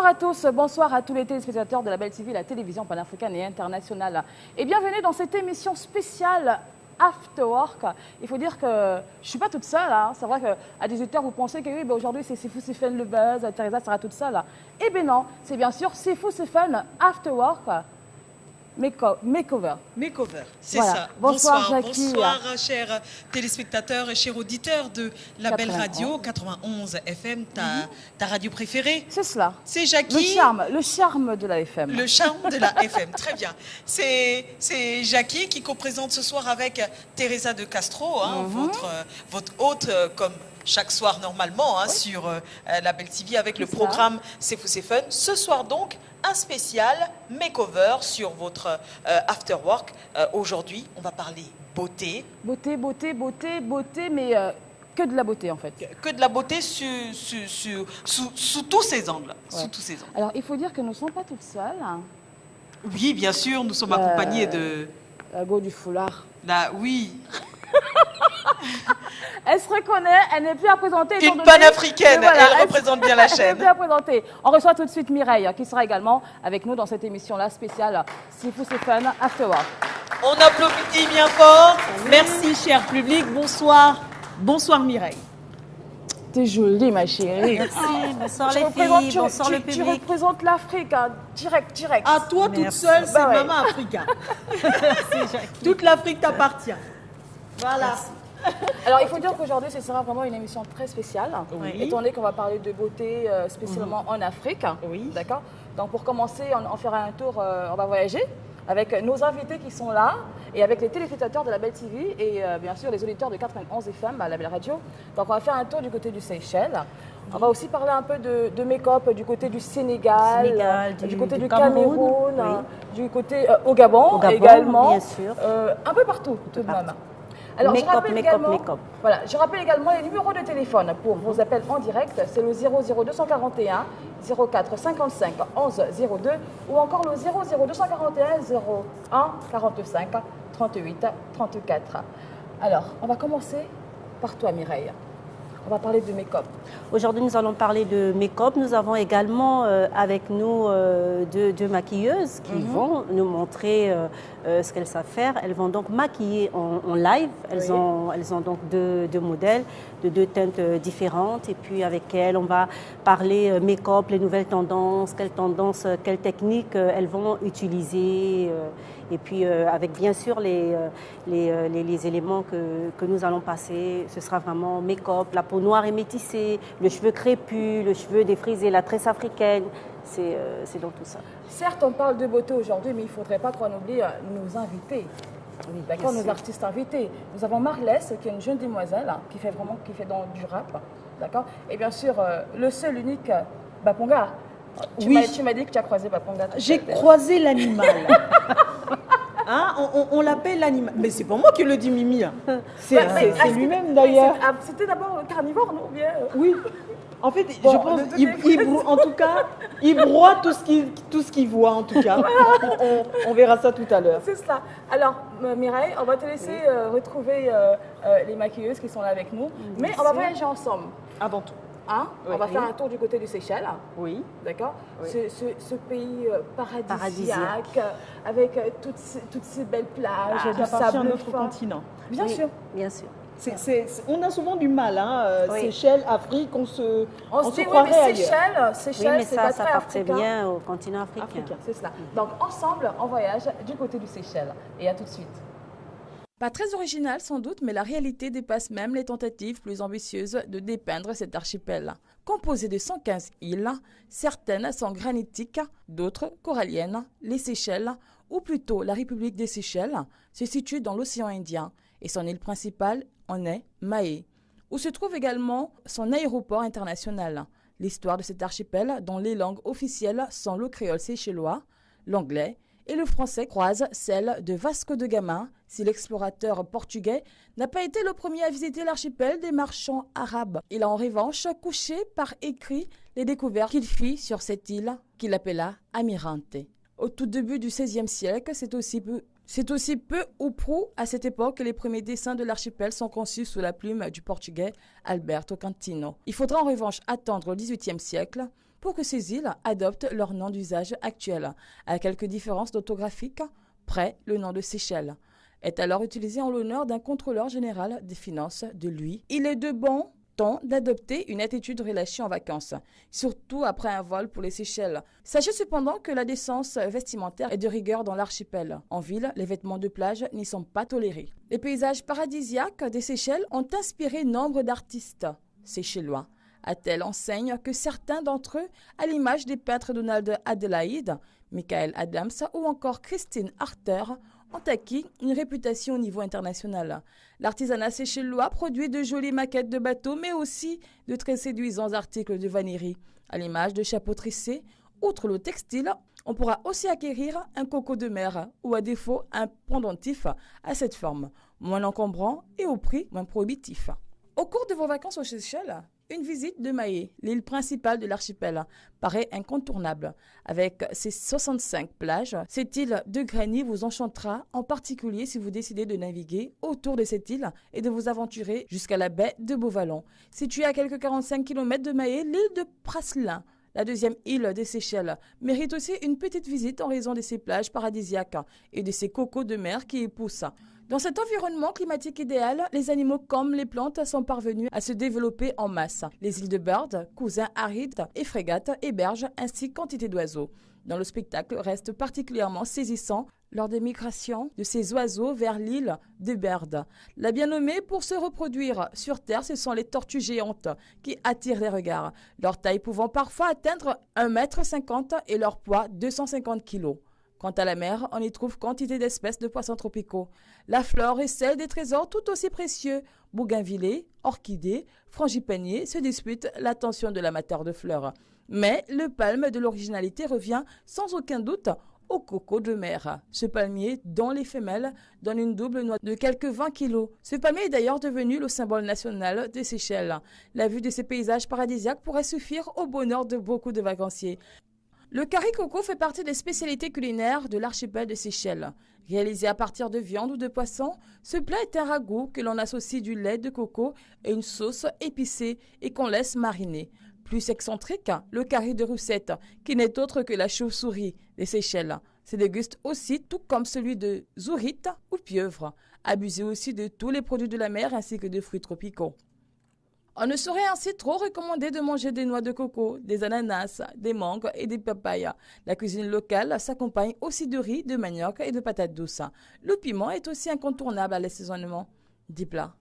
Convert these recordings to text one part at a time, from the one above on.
Bonsoir à tous, bonsoir à tous les téléspectateurs de la Belle TV, la télévision panafricaine et internationale. Et bienvenue dans cette émission spéciale After Work. Il faut dire que je ne suis pas toute seule. Hein. C'est vrai qu'à 18h, vous pensez que oui, ben aujourd'hui, c'est Sifou Sifan le buzz, Teresa sera toute seule. Eh bien non, c'est bien sûr Sifou Sifan After Work. Makeover. Makeover, c'est Voilà. ça. Bonsoir, Jackie. Bonsoir, chers téléspectateurs et chers auditeurs de la 91. Belle Radio 91 FM, ta radio préférée. C'est cela. C'est Jackie. Le charme de la FM. Le charme de la FM, très bien. C'est Jackie qui co-présente ce soir avec Teresa de Castro, hein, votre hôte, comme chaque soir normalement, hein, sur la Belle TV avec le programme C'est Fou C'est Fun. Ce soir donc, un spécial makeover sur votre After Work. Aujourd'hui, on va parler beauté. Beauté, mais que de la beauté en fait. Que de la beauté sous tous ses angles. Ouais. Sous tous ses angles. Alors, il faut dire que nous ne sommes pas toutes seules. Oui, bien sûr, nous sommes accompagnés de... La go du foulard. Oui. Elle se reconnaît, elle n'est plus à présenter. Une panafricaine, elle représente bien la Elle n'est chaîne. plus à présenter. On reçoit tout de suite Mireille, qui sera également avec nous dans cette émission-là spéciale Sifou C'est Fun After Work. On applaudit bien fort. Merci, cher public. Bonsoir. Bonsoir, Mireille. T'es jolie, ma chérie. Merci. Bonsoir, Tu les représentes- filles. tu- Bonsoir, tu- le Tu public. représentes l'Afrique, hein, direct. À toi, toute Merci. seule, c'est Bah ouais. Maman Africa. Toute l'Afrique t'appartient. Voilà. Alors, il faut dire qu'aujourd'hui, ce sera vraiment une émission très spéciale, Oui. étant donné qu'on va parler de beauté spécialement en Afrique. Oui. D'accord. Donc, pour commencer, on fera un tour, on va voyager avec nos invités qui sont là et avec les téléspectateurs de la Belle TV et bien sûr les auditeurs de 91 FM à la Belle Radio. Donc, on va faire un tour du côté du Seychelles. On va aussi parler un peu de make-up du côté du Sénégal, du côté du Cameroun, du côté au Gabon également. bien sûr. Un peu partout, tout de même. Alors, je rappelle également, make-up. voilà, je rappelle également les numéros de téléphone pour vos appels en direct. C'est le 00241 04 55 11 02 ou encore le 00241 01 45 38 34. Alors, on va commencer par toi, Mireille. On va parler de make-up. Aujourd'hui, nous allons parler de make-up. Nous avons également avec nous deux maquilleuses qui vont nous montrer ce qu'elles savent faire. Elles vont donc maquiller en live. Elles ont donc deux modèles de deux teintes différentes. Et puis avec elles, on va parler make-up, les nouvelles tendances, quelles techniques elles vont utiliser. Et puis avec bien sûr les éléments que nous allons passer. Ce sera vraiment make-up, la peau noire et métissée, le cheveu crépus, le cheveu défrisé, la tresse africaine. C'est donc tout ça. Certes, on parle de beauté aujourd'hui, mais il ne faudrait pas qu'on oublie nos invités. Oui, D'accord, bien nos sûr. artistes invités. Nous avons Marlès, qui est une jeune demoiselle, hein, qui fait dans du rap. D'accord. Et bien sûr, le seul, unique, Baponga. Tu m'as dit que tu as croisé Baponga. J'ai croisé l'animal. Hein, on l'appelle l'animal. Mais c'est pas moi qui le dis, Mimi. C'est lui-même d'ailleurs. C'était d'abord carnivore, non ou bien Oui. En fait, Bon, je pense de toutes en tout cas, il broie tout ce qu'il voit en tout cas. On verra ça tout à l'heure. C'est ça. Alors, Mireille, on va te laisser retrouver les maquilleuses qui sont là avec nous. Mais on va voyager ensemble. Avant tout. Hein, Oui. on va faire un tour du côté du Seychelles. Oui. D'accord. Oui. Ce pays paradisiaque, Paradisiaque. avec toutes ces belles plages, Qui du appartient à sable notre fin. continent. Bien Oui, sûr. Bien sûr. On a souvent du mal, hein, Oui. Seychelles, Afrique, on se On se dit, oui, croirait mais ailleurs. Seychelles, Oui, mais c'est ça pas très appartient africain. bien au continent africain. Africain, c'est cela. Donc, ensemble, on voyage du côté du Seychelles. Et à tout de suite. Pas très original sans doute, mais la réalité dépasse même les tentatives plus ambitieuses de dépeindre cet archipel. Composé de 115 îles, certaines sont granitiques, d'autres coralliennes, les Seychelles, ou plutôt la République des Seychelles, se situe dans l'océan Indien et son île principale en est Mahé, où se trouve également son aéroport international. L'histoire de cet archipel, dont les langues officielles sont le créole séchellois, l'anglais et le français, croise celle de Vasco de Gama, si l'explorateur portugais n'a pas été le premier à visiter l'archipel des marchands arabes. Il a en revanche couché par écrit les découvertes qu'il fit sur cette île qu'il appela Amirante. Au tout début du XVIe siècle, c'est aussi peu ou prou à cette époque que les premiers dessins de l'archipel sont conçus sous la plume du portugais Alberto Cantino. Il faudra en revanche attendre le XVIIIe siècle pour que ces îles adoptent leur nom d'usage actuel, à quelques différences d'orthographique près le nom de Seychelles est alors utilisé en l'honneur d'un contrôleur général des finances de lui. Il est de bon ton d'adopter une attitude relâchée en vacances, surtout après un vol pour les Seychelles. Sachez cependant que la décence vestimentaire est de rigueur dans l'archipel. En ville, les vêtements de plage n'y sont pas tolérés. Les paysages paradisiaques des Seychelles ont inspiré nombre d'artistes séchellois, à telle enseigne que certains d'entre eux, à l'image des peintres Donald Adelaide, Michael Adams ou encore Christine Arthur, ont acquis une réputation au niveau international. L'artisanat séchellois produit de jolies maquettes de bateaux, mais aussi de très séduisants articles de vannerie, à l'image de chapeaux tressés. Outre le textile, on pourra aussi acquérir un coco de mer ou à défaut un pendentif à cette forme, moins encombrant et au prix moins prohibitif. Au cours de vos vacances aux Seychelles, une visite de Mahé, l'île principale de l'archipel, paraît incontournable. Avec ses 65 plages, cette île de granit vous enchantera, en particulier si vous décidez de naviguer autour de cette île et de vous aventurer jusqu'à la baie de Beauvallon. Située à quelques 45 km de Mahé, l'île de Praslin, la deuxième île des Seychelles, mérite aussi une petite visite en raison de ses plages paradisiaques et de ses cocos de mer qui y poussent. Dans cet environnement climatique idéal, les animaux comme les plantes sont parvenus à se développer en masse. Les îles de Bird, cousins arides et frégates hébergent ainsi quantité d'oiseaux, dont le spectacle reste particulièrement saisissant lors des migrations de ces oiseaux vers l'île de Bird. La bien nommée pour se reproduire sur Terre, ce sont les tortues géantes qui attirent les regards, leur taille pouvant parfois atteindre 1,50 m et leur poids 250 kg. Quant à la mer, on y trouve quantité d'espèces de poissons tropicaux. La flore et celle des trésors tout aussi précieux. Bougainvillées, orchidées, frangipaniers se disputent l'attention de l'amateur de fleurs. Mais le palme de l'originalité revient sans aucun doute au coco de mer. Ce palmier, dont les femelles donnent une double noix de quelques 20 kilos. Ce palmier est d'ailleurs devenu le symbole national des Seychelles. La vue de ces paysages paradisiaques pourrait suffire au bonheur de beaucoup de vacanciers. Le curry coco fait partie des spécialités culinaires de l'archipel de Seychelles. Réalisé à partir de viande ou de poisson, ce plat est un ragoût que l'on associe du lait de coco et une sauce épicée et qu'on laisse mariner. Plus excentrique, le curry de Roussette, qui n'est autre que la chauve-souris des Seychelles, se déguste aussi tout comme celui de zourite ou pieuvre. Abusé aussi de tous les produits de la mer ainsi que de fruits tropicaux. On ne saurait ainsi trop recommander de manger des noix de coco, des ananas, des mangues et des papayas. La cuisine locale s'accompagne aussi de riz, de manioc et de patates douces. Le piment est aussi incontournable à l'assaisonnement des plats.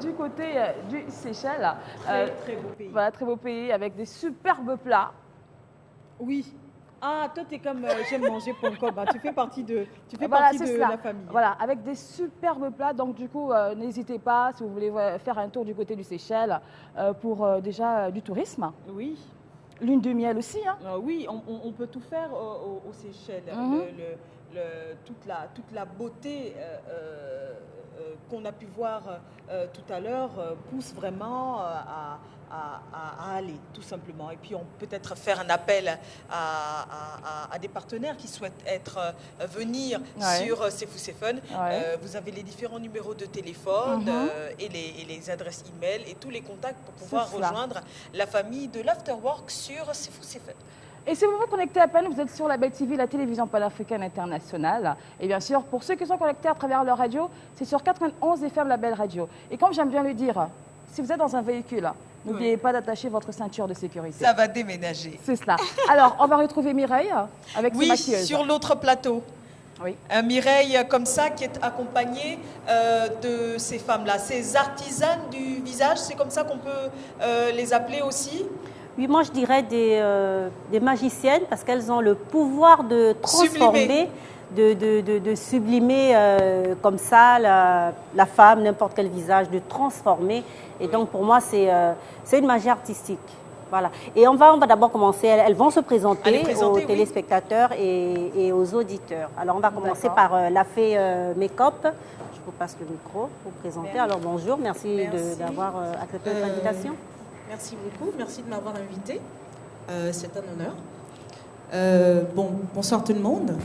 Du côté du Seychelles, très beau pays. Voilà, très beau pays avec des superbes plats. Oui. Ah, toi, tu es comme j'aime manger .com. Hein. Tu fais partie de la famille. Voilà, avec des superbes plats. Donc, du coup, n'hésitez pas, si vous voulez faire un tour du côté du Seychelles, pour déjà du tourisme. Oui. Lune de miel aussi. Hein. Oui, on peut tout faire aux Seychelles. Toute la beauté qu'on a pu voir tout à l'heure pousse vraiment à aller, tout simplement. Et puis, on peut peut-être faire un appel à des partenaires qui souhaitent venir sur C'est Fou, c'est Fun. Vous avez les différents numéros de téléphone et les adresses e-mail et tous les contacts pour pouvoir rejoindre la famille de l'Afterwork sur C'est Fou, c'est Fun. Et si vous vous connectez à peine, vous êtes sur la Belle TV, la télévision panafricaine internationale. Et bien sûr, pour ceux qui sont connectés à travers leur radio, c'est sur 91 FM La Belle Radio. Et comme j'aime bien le dire, si vous êtes dans un véhicule, n'oubliez pas d'attacher votre ceinture de sécurité. Ça va déménager. C'est cela. Alors, on va retrouver Mireille avec ses maquilleuses. Oui, sur l'autre plateau. Oui. Mireille, comme ça, qui est accompagnée de ces femmes-là, ces artisanes du visage, c'est comme ça qu'on peut les appeler aussi? Oui, moi je dirais des magiciennes parce qu'elles ont le pouvoir de transformer, de sublimer comme ça la femme, n'importe quel visage, de transformer. Et donc pour moi c'est une magie artistique. Voilà. Et on va d'abord commencer, elles vont se présenter aux téléspectateurs et aux auditeurs. Alors on va commencer par la fée Make-up. Je vous passe le micro pour vous présenter. Bien. Alors bonjour, merci. d'avoir accepté notre invitation. Merci beaucoup, merci de m'avoir invité. C'est un honneur. Bonsoir tout le monde.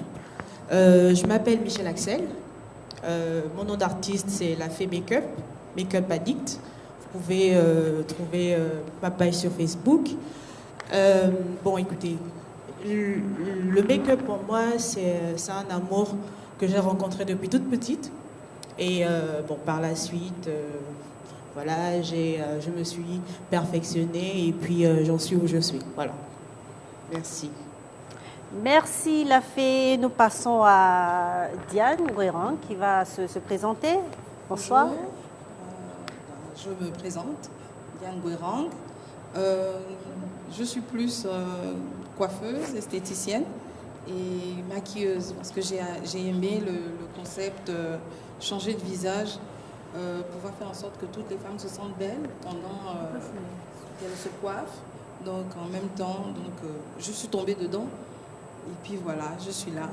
Je m'appelle Michel Axel. Mon nom d'artiste, c'est la fée Make-up, Make-up Addict. pouvez trouver ma page sur Facebook. Bon, écoutez, le make-up pour moi, c'est un amour que j'ai rencontré depuis toute petite. Et bon, par la suite, voilà, je me suis perfectionnée et puis j'en suis où je suis. Voilà. Merci. Merci la fée. Nous passons à Diane Guérang qui va se présenter. Bonsoir. Bonjour. Je me présente, Diane Guérang. Je suis plus coiffeuse, esthéticienne et maquilleuse parce que j'ai aimé le concept changer de visage, pouvoir faire en sorte que toutes les femmes se sentent belles pendant qu'elles se coiffent. Donc en même temps, je suis tombée dedans et puis voilà, je suis là.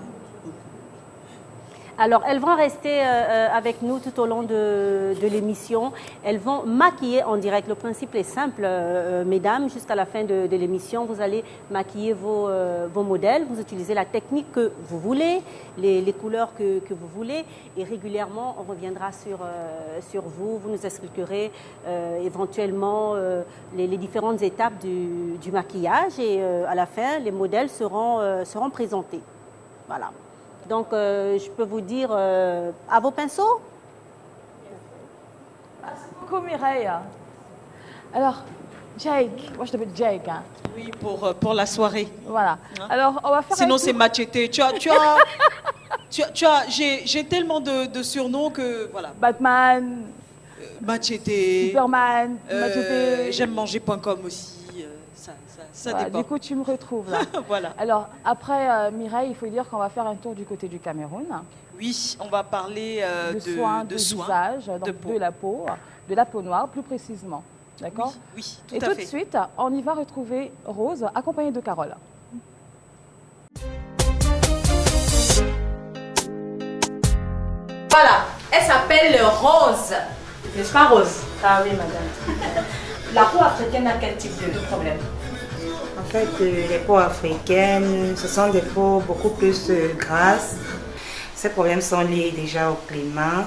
Alors, elles vont rester avec nous tout au long de l'émission. Elles vont maquiller en direct. Le principe est simple, mesdames. Jusqu'à la fin de l'émission, vous allez maquiller vos modèles. Vous utilisez la technique que vous voulez, les couleurs que vous voulez. Et régulièrement, on reviendra sur vous. Vous nous expliquerez éventuellement les différentes étapes du maquillage. Et à la fin, les modèles seront présentés. Voilà. Donc, je peux vous dire à vos pinceaux. Merci beaucoup, Mireille. Alors, Jake, moi je t'appelle Jake. Hein. Oui, pour la soirée. Voilà. Hein? Alors, on va faire. Sinon, c'est Machete. J'ai tellement de surnoms que voilà. Batman, Machete. Superman, Machete. J'aime manger.com aussi. Ça Voilà, dépend. du coup, tu me retrouves là. Voilà. Alors, après Mireille, il faut dire qu'on va faire un tour du côté du Cameroun. Oui, on va parler de soins, de de soins, visage, donc de la peau noire plus précisément. D'accord? Oui, Et tout de suite, on y va retrouver Rose, accompagnée de Carole. Voilà, elle s'appelle Rose. N'est-ce pas, Rose? Ah oui, madame. La peau africaine a quel type de problème? En fait, les peaux africaines, ce sont des peaux beaucoup plus grasses. Ces problèmes sont liés déjà au climat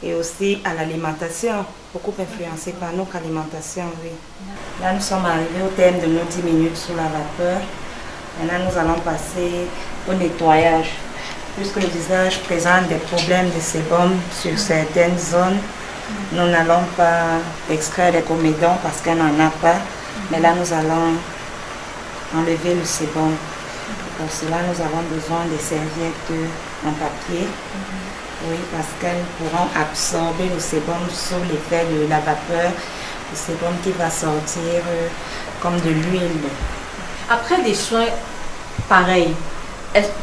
et aussi à l'alimentation, beaucoup influencés par notre alimentation, oui. Là, nous sommes arrivés au terme de nos 10 minutes sous la vapeur. Maintenant, nous allons passer au nettoyage. Puisque le visage présente des problèmes de sébum sur certaines zones, nous n'allons pas extraire les comédons parce qu'elle n'en a pas. Mais là, nous allons enlever le sébum. Pour cela, nous avons besoin des serviettes en papier. Oui, parce qu'elles pourront absorber le sébum sous l'effet de la vapeur. Le sébum qui va sortir comme de l'huile. Après des soins pareils,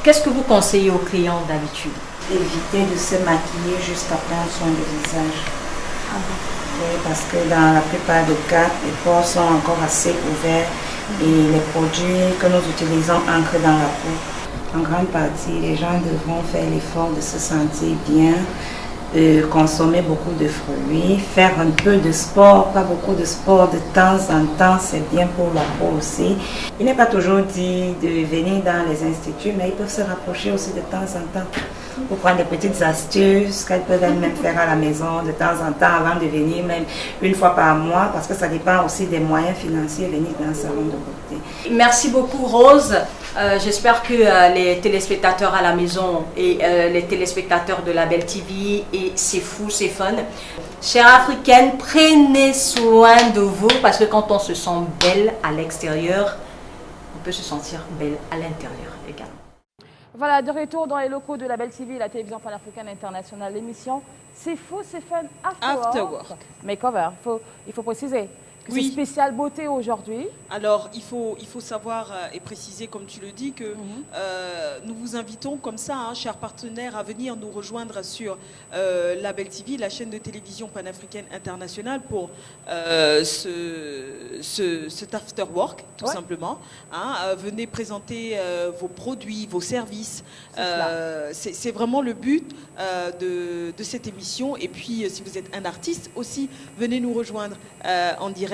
qu'est-ce que vous conseillez aux clients d'habitude? Éviter de se maquiller juste après un soin de visage. Oui, parce que dans la plupart des cas, les pores sont encore assez ouverts et les produits que nous utilisons entrent dans la peau. En grande partie, les gens devront faire l'effort de se sentir bien, consommer beaucoup de fruits, faire un peu de sport, pas beaucoup de sport de temps en temps, c'est bien pour la peau aussi. Il n'est pas toujours dit de venir dans les instituts, mais ils peuvent se rapprocher aussi de temps en temps pour prendre des petites astuces qu'elles peuvent elles-mêmes faire à la maison de temps en temps avant de venir même une fois par mois, parce que ça dépend aussi des moyens financiers venir dans un salon de beauté. Merci beaucoup, Rose. J'espère que les téléspectateurs à la maison et les téléspectateurs de la Belle TV et C'est Fou, C'est Fun. Chères Africaines, prenez soin de vous parce que quand on se sent belle à l'extérieur, on peut se sentir belle à l'intérieur également. Voilà, de retour dans les locaux de la Belle TV, la télévision panafricaine internationale. L'émission C'est Fou, C'est Fun After Work. Makeover, il faut préciser que c'est spécial beauté aujourd'hui. Alors, il faut savoir et préciser, comme tu le dis, que nous vous invitons comme ça, hein, chers partenaires, à venir nous rejoindre sur la Belle TV, la chaîne de télévision panafricaine internationale, pour cet after work, tout simplement. Hein, venez présenter vos produits, vos services. C'est vraiment le but de cette émission. Et puis, si vous êtes un artiste aussi, venez nous rejoindre en direct.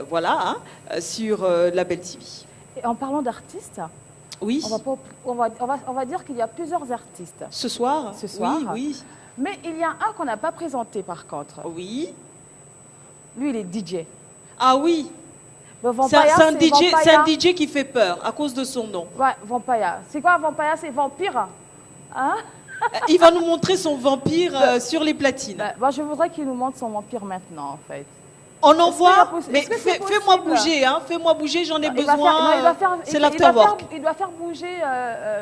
Voilà, hein, sur la Belle TV. Et en parlant d'artistes, oui, on va dire qu'il y a plusieurs artistes. Ce soir, oui. Oui. Mais il y a un qu'on n'a pas présenté par contre. Oui. Lui, il est DJ. Ah oui, Le c'est un, Vampire, c'est un DJ, c'est un Vampire. DJ qui fait peur à cause de son nom. Ouais, Vampire. C'est quoi Vampire? C'est vampire. Hein? Il va nous montrer son vampire sur les platines. Moi, je voudrais qu'il nous montre son vampire maintenant, en fait. On Est-ce envoie, que mais est-ce que c'est fais-moi possible? bouger, hein, fais-moi bouger, j'en ai Il va besoin. faire- non, il doit faire- C'est il doit l'afterwork. faire- Il doit faire bouger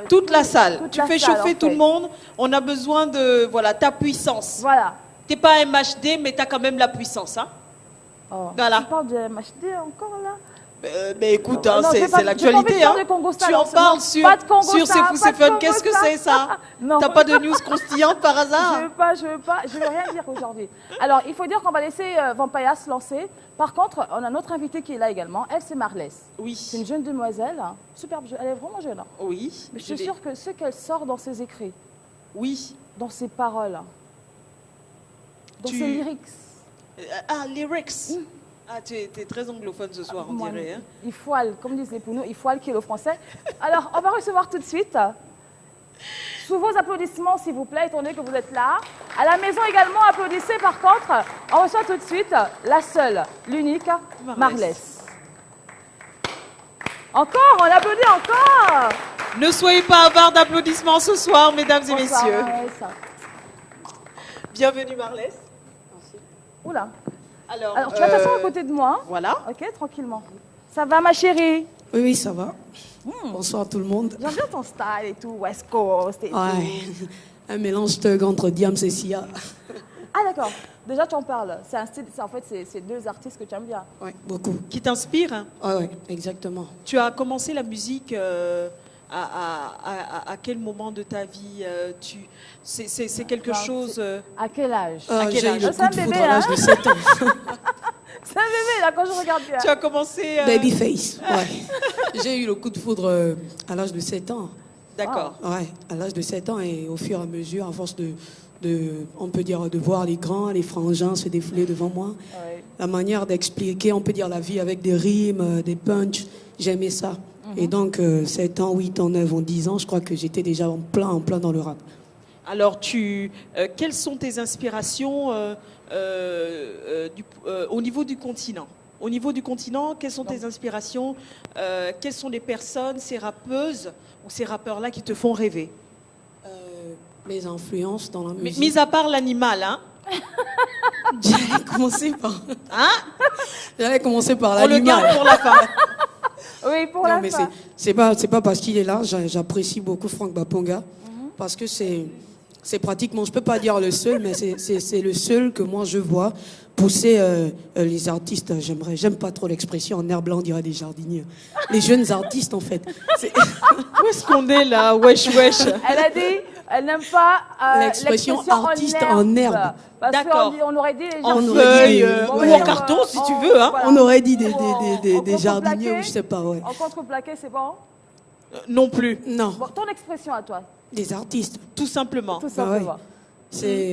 Toute la salle. toute Tu la fais salle, chauffer en tout fait. le monde. On a besoin de ta puissance. Voilà. T'es pas MHD, mais t'as quand même la puissance, hein. Oh. Voilà. Tu parles de MHD encore là? Mais écoute, hein, Non, j'ai c'est pas- l'actualité. j'ai pas envie Hein. de Congo Star, Tu non, en c'est parles bon. sur Pas de Congo C'est Star, fou, pas c'est de fun. Congo Qu'est-ce que Star. c'est ça? Non. T'as pas de news croustillantes par Je hasard? veux pas, je veux rien dire aujourd'hui. Alors, il faut dire qu'on va laisser Vampire se lancer. Par contre, on a notre invitée qui est là également. Elle, c'est Marlès. Oui. C'est une jeune demoiselle, hein, superbe jeune. Elle est vraiment jeune. Hein. Oui. Mais je suis sûre que ce qu'elle sort dans ses écrits, Oui. dans ses paroles, dans Tu- ses lyrics, Lyrics. Ah, tu es très anglophone ce soir, on moi, dirait. Hein. il foile, comme disent les Pounou, il foile qui est le français. Alors, on va recevoir tout de suite, sous vos applaudissements, s'il vous plaît, étant donné que vous êtes là. À la maison également, applaudissez par contre. On reçoit tout de suite la seule, l'unique, Marlès. Encore, on applaudit encore. Ne soyez pas avares d'applaudissements ce soir, mesdames et Bonsoir, messieurs. Marlès. Bienvenue, Marlès. Oula. Alors, Tu vas t'asseoir à côté de moi. Voilà. Ok, tranquillement. Ça va, ma chérie? Oui, oui, ça va. Bonsoir tout le monde. J'aime bien ton style et tout, West Coast et tout. Ouais. Un mélange thug entre Diams et Sia. Ah d'accord. Déjà tu en parles. C'est un style, en fait c'est deux artistes que tu aimes bien. Ouais, beaucoup. Qui t'inspire, hein. Ouais, ouais, exactement. Tu as commencé la musique à quel moment de ta vie c'est quelque Non, chose... À quel âge? quel J'ai eu âge? le C'est un coup de bébé, foudre à l'âge hein. de 7 ans. C'est un bébé là quand je regarde bien. Tu as commencé... Babyface, ouais. J'ai eu le coup de foudre à l'âge de 7 ans. D'accord. Ouais, à l'âge de 7 ans et au fur et à mesure, à force on peut dire, de voir les grands, les frangins se défouler devant moi. Ouais. La manière d'expliquer, on peut dire, la vie avec des rimes, des punchs, j'aimais ça. Et donc, 7 ans, 8 ans, 9 ans, 10 ans, je crois que j'étais déjà en plein dans le rap. Alors, quelles sont tes inspirations au niveau du continent? Au niveau du continent, quelles sont tes inspirations? Quelles sont les personnes, ces rappeuses ou ces rappeurs-là qui te font rêver? Mes influences dans la musique. Mis à part l'animal, hein? J'allais commencer par... Hein? J'allais commencer par On le l'animal. garde pour la fin. Oui, pour Non, la mais fin. c'est pas parce qu'il est là. J'apprécie beaucoup Franck Baponga parce que c'est pratiquement, je peux pas dire le seul, mais c'est le seul que moi je vois pousser les artistes. J'aime pas trop l'expression en air blanc, on dirait des jardiniers. Les jeunes artistes en fait. Où est-ce qu'on est là? Wesh, wesh. Elle a dit, elle n'aime pas L'expression artiste en herbe. Parce D'accord. qu'on aurait dit les En jardiniers. feuille Bon, ou ouais, en carton, si tu veux. Hein. voilà. On aurait dit des En jardiniers contreplaqué. ou je sais pas, ouais. En contreplaqué, c'est bon? Non plus, Non, Bon, ton expression à toi, des artistes. tout simplement. tout simplement.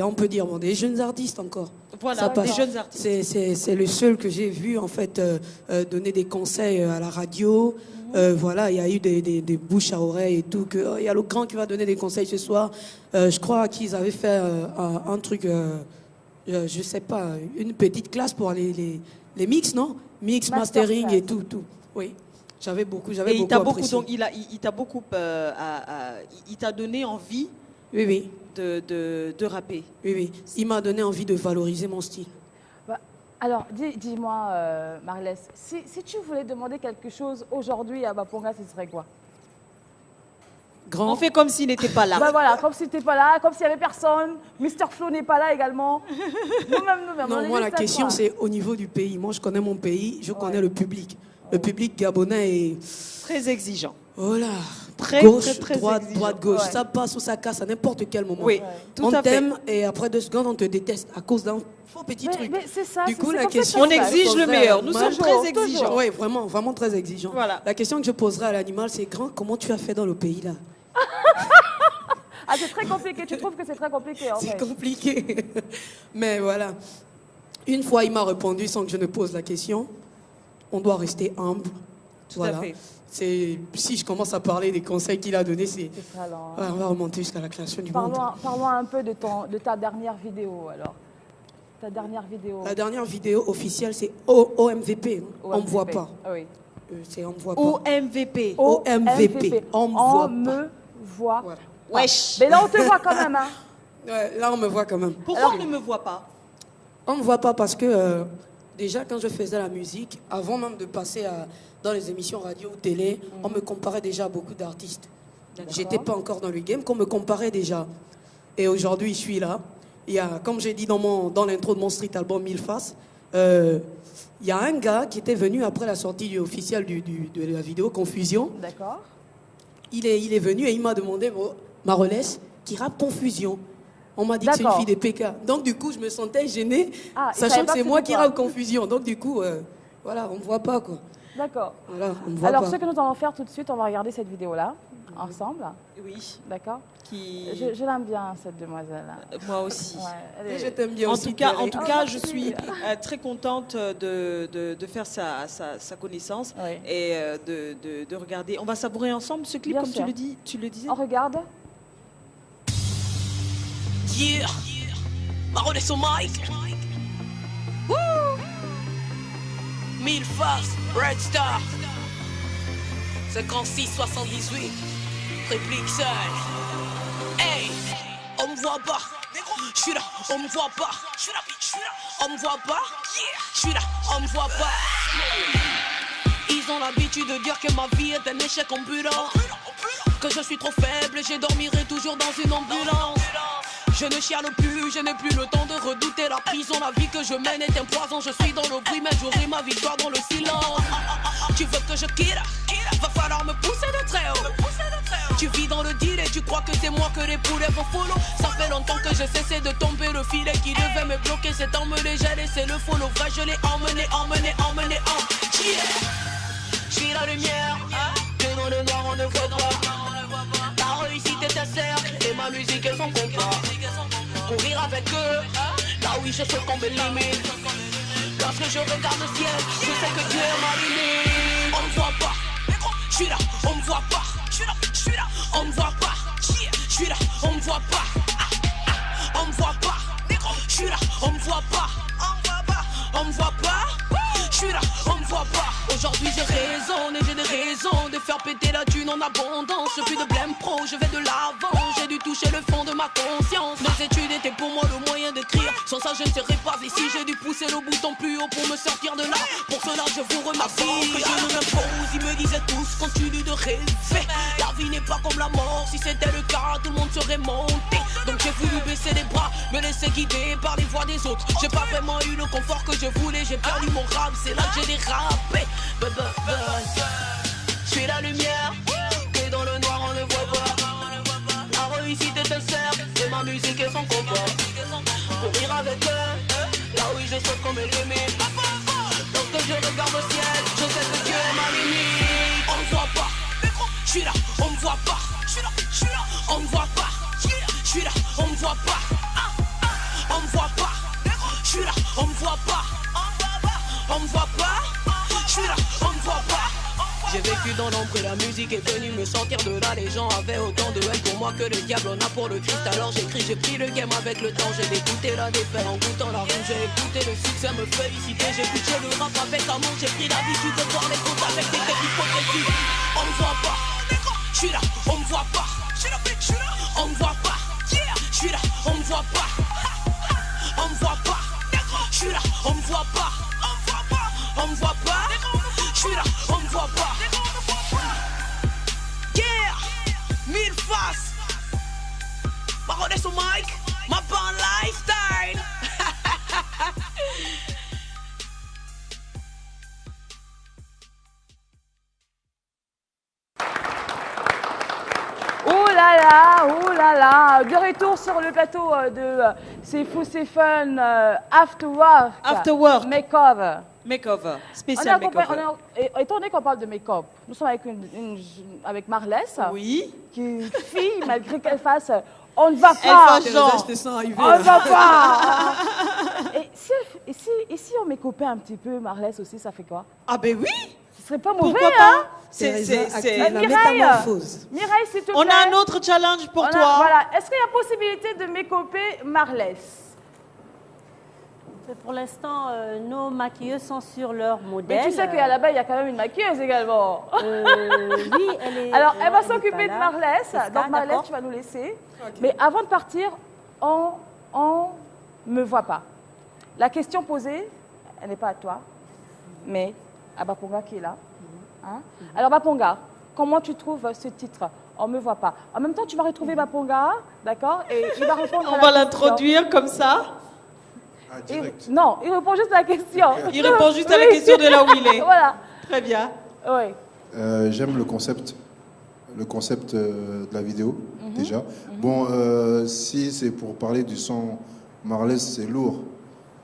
On peut dire, bon, des jeunes artistes encore. Voilà, Ça passe. des jeunes artistes. C'est le seul que j'ai vu en fait donner des conseils à la radio. Voilà, il y a eu des bouches à oreille et tout. Il y a le grand qui va donner des conseils ce soir. Je crois qu'ils avaient fait un truc, je sais pas, une petite classe pour les mix, non? Mix, mastering et tout. Oui, j'avais beaucoup Et il t'a beaucoup, apprécié. donc il t'a beaucoup, il t'a donné envie Oui, oui, de rapper. oui. Il m'a donné envie de valoriser mon style. Bah, alors, dis-moi, Marlès, si tu voulais demander quelque chose aujourd'hui à Baponga, ce serait quoi? Grand. On fait comme s'il n'était pas là. Bah voilà, comme si tu n'étais pas là, comme s'il n'y avait personne. Mr. Flo n'est pas là également. Nous-mêmes. Non, on est moi, la juste à question, toi. c'est au niveau du pays. Moi, je connais mon pays, je connais le public. Le public gabonais est... Très exigeant. Oh là, Très, gauche, très droite, exigeant. droite, gauche. Ouais. Ça passe ou ça casse à n'importe quel moment. Oui, tout On à fait. t'aime et après 2 secondes, on te déteste à cause d'un faux petit truc. Mais c'est ça. Du c'est- coup, c'est la comme ça que question... ça On se passe. exige le meilleur. Nous sommes Toujours, très exigeants. toujours. Oui, vraiment, vraiment très exigeant. Voilà. La question que je poserai à l'animal, c'est grand, comment tu as fait dans le pays là? Ah, c'est très compliqué. Tu trouves que c'est très compliqué en C'est fait. compliqué. Mais voilà. Une fois, il m'a répondu sans que je ne pose la question. On doit rester humble. Tout à Voilà. fait. Si je commence à parler des conseils qu'il a donnés, c'est... C'est talent. Ouais, on va remonter jusqu'à la création du monde. Parlons un peu de ta dernière vidéo alors. Ta dernière vidéo? La dernière vidéo officielle, c'est OMVP. On me voit pas. Ah oui. C'est on me voit pas. OMVP. OMVP. On me voit me voit. Voilà. Wesh. Mais là, on te voit quand même, hein. Ouais, là, on me voit quand même. Pourquoi on ne me voit pas? On ne me voit pas parce que déjà, quand je faisais la musique, avant même de passer dans les émissions radio ou télé, on me comparait déjà à beaucoup d'artistes. J'étais pas encore dans le game, qu'on me comparait déjà. Et aujourd'hui, je suis là. Il y a, comme j'ai dit dans l'intro de mon street album 1000 faces, il y a un gars qui était venu après la sortie officielle de la vidéo Confusion. D'accord. Il est venu et il m'a demandé, Marolès, qui rappe Confusion. On m'a dit que c'est une fille des PK. Donc du coup, je me sentais gênée, sachant que c'est moi qui rappe Confusion. Donc du coup, voilà, on me voit pas, quoi. D'accord. Voilà, on me voit Alors, pas. ce que nous allons faire tout de suite, on va regarder cette vidéo-là, ensemble. Oui. D'accord. Qui... Je l'aime bien, cette demoiselle-là. Moi aussi. Ouais, Je t'aime bien aussi. En tout cas, je suis très contente de faire sa connaissance et de regarder. On va savourer ensemble ce clip, Bien comme sûr. tu le disais. On regarde. Yeah, Marolès au mic. Woo! 1000 faces, Red Star. 56-78, réplique seule. Hey, on me voit pas. Je suis là, on me voit pas. Je suis là, on me voit pas. Je suis là, on me voit pas. Ils ont l'habitude de dire que ma vie est un échec ambulant. Que je suis trop faible et je dormirai toujours dans une ambulance. Je ne chiale plus, je n'ai plus le temps de redouter la prison. La vie que je mène est un poison, je suis dans le bruit, mais j'aurai ma victoire dans le silence. Tu veux que je quitte? Va falloir me pousser de très haut. Tu vis dans le deal et tu crois que c'est moi que les poulets vont follow. Ça fait longtemps que je cessais de tomber, le filet qui devait me bloquer s'est emmené, j'ai laissé le follow vrai, je l'ai emmené. Yeah. Je suis la lumière, que dans le noir on ne voit pas. La réussite est un cercle et ma musique est son compas. Courir avec eux, là oui je sais qu'on me limite. Lorsque je regarde le ciel, je sais que Dieu est ma limite. On me voit pas, je suis là, on me voit pas. Je suis là, on me voit pas. Je suis là, on me voit pas. On me voit pas. Je suis là, on me voit pas. On me voit pas. Je suis là, on me voit pas. Aujourd'hui je raisonne et j'ai des raisons de faire péter la thune en abondance. Je suis de blême pro, je vais de l'avant. J'ai dû toucher le fond de ma conscience. Les études étaient pour moi le moyen d'écrire. Sans ça je ne serais pas ici. J'ai dû pousser le bouton plus haut pour me sortir de là. Pour cela je vous remercie. Que je me m'impose, ils me disaient tous continue de rêver. La vie n'est pas comme la mort. Si c'était le cas, tout le monde serait monté. Donc j'ai voulu baisser les bras, me laisser guider par les voix des autres. J'ai pas vraiment eu le confort que je voulais. J'ai perdu mon rap, c'est là que j'ai dérapé. Je suis la lumière, que dans le noir on ne voit pas. La réussite est un cercle, et ma musique est son combat. Courir avec eux, là oui je sais qu'on me limite. Lorsque je regarde le ciel, je sais que Dieu est ma limite. On me voit pas, je suis là, on me voit pas. Je suis là, on me voit pas. Je suis là, on me voit pas. On me voit pas. Je suis là, on me voit pas. On me voit pas. Je suis là, on me voit pas. J'ai vécu dans l'ombre et la musique est venue me sortir de là. Les gens avaient autant de haine pour moi que le diable en a pour le Christ. Alors j'écris, j'ai pris le game avec le temps. J'ai écouté la défaite en goûtant la roue. J'ai écouté le succès me féliciter. J'ai écouté le rap avec amour. J'ai pris l'habitude de voir les comptes avec des têtes hypocrites. On me voit pas. Je suis là, on me voit pas. Je suis là, on me voit pas. Je suis là, on me voit pas. On me voit pas. Je suis là, on me voit pas. On me voit pas. Je suis là, on me voit pas. Yeah, 1000 faces. Marolès au mic, ma bonne lifestyle. Ouh là là, de retour sur le plateau de C'est fou, c'est fun, After Work, Makeover. Makeover, spécial makeover. Étant donné qu'on parle de make-up, nous sommes avec, avec Marlès, qui est une fille, malgré qu'elle fasse on ne va pas, on ne va pas. Et si on make-upait un petit peu Marlès aussi, ça fait quoi? Ah ben oui. Ce serait pas mauvais, pourquoi hein? C'est la métamorphose. Mireille, s'il te plaît. On a un autre challenge pour toi. Voilà. Est-ce qu'il y a possibilité de make-upper Marlès? Pour l'instant, nos maquilleuses sont sur leur modèle. Mais tu sais qu'à la base, il y a quand même une maquilleuse également. Oui, elle est. Alors, elle va s'occuper de Marlès. Donc, Marlès, d'accord. tu vas nous laisser. Okay. Mais avant de partir, on me voit pas. La question posée, elle n'est pas à toi, mais à Baponga qui est là. Hein? Alors, Baponga, comment tu trouves ce titre? On me voit pas. En même temps, tu vas retrouver Baponga, d'accord? Et il va répondre On va l'introduire comme ça. Ah, direct. Non, il répond juste à la question. Il répond juste à la question de là où il est. Voilà. Très bien. Oui. J'aime le concept de la vidéo, déjà. Bon, si c'est pour parler du son Marlès, c'est lourd.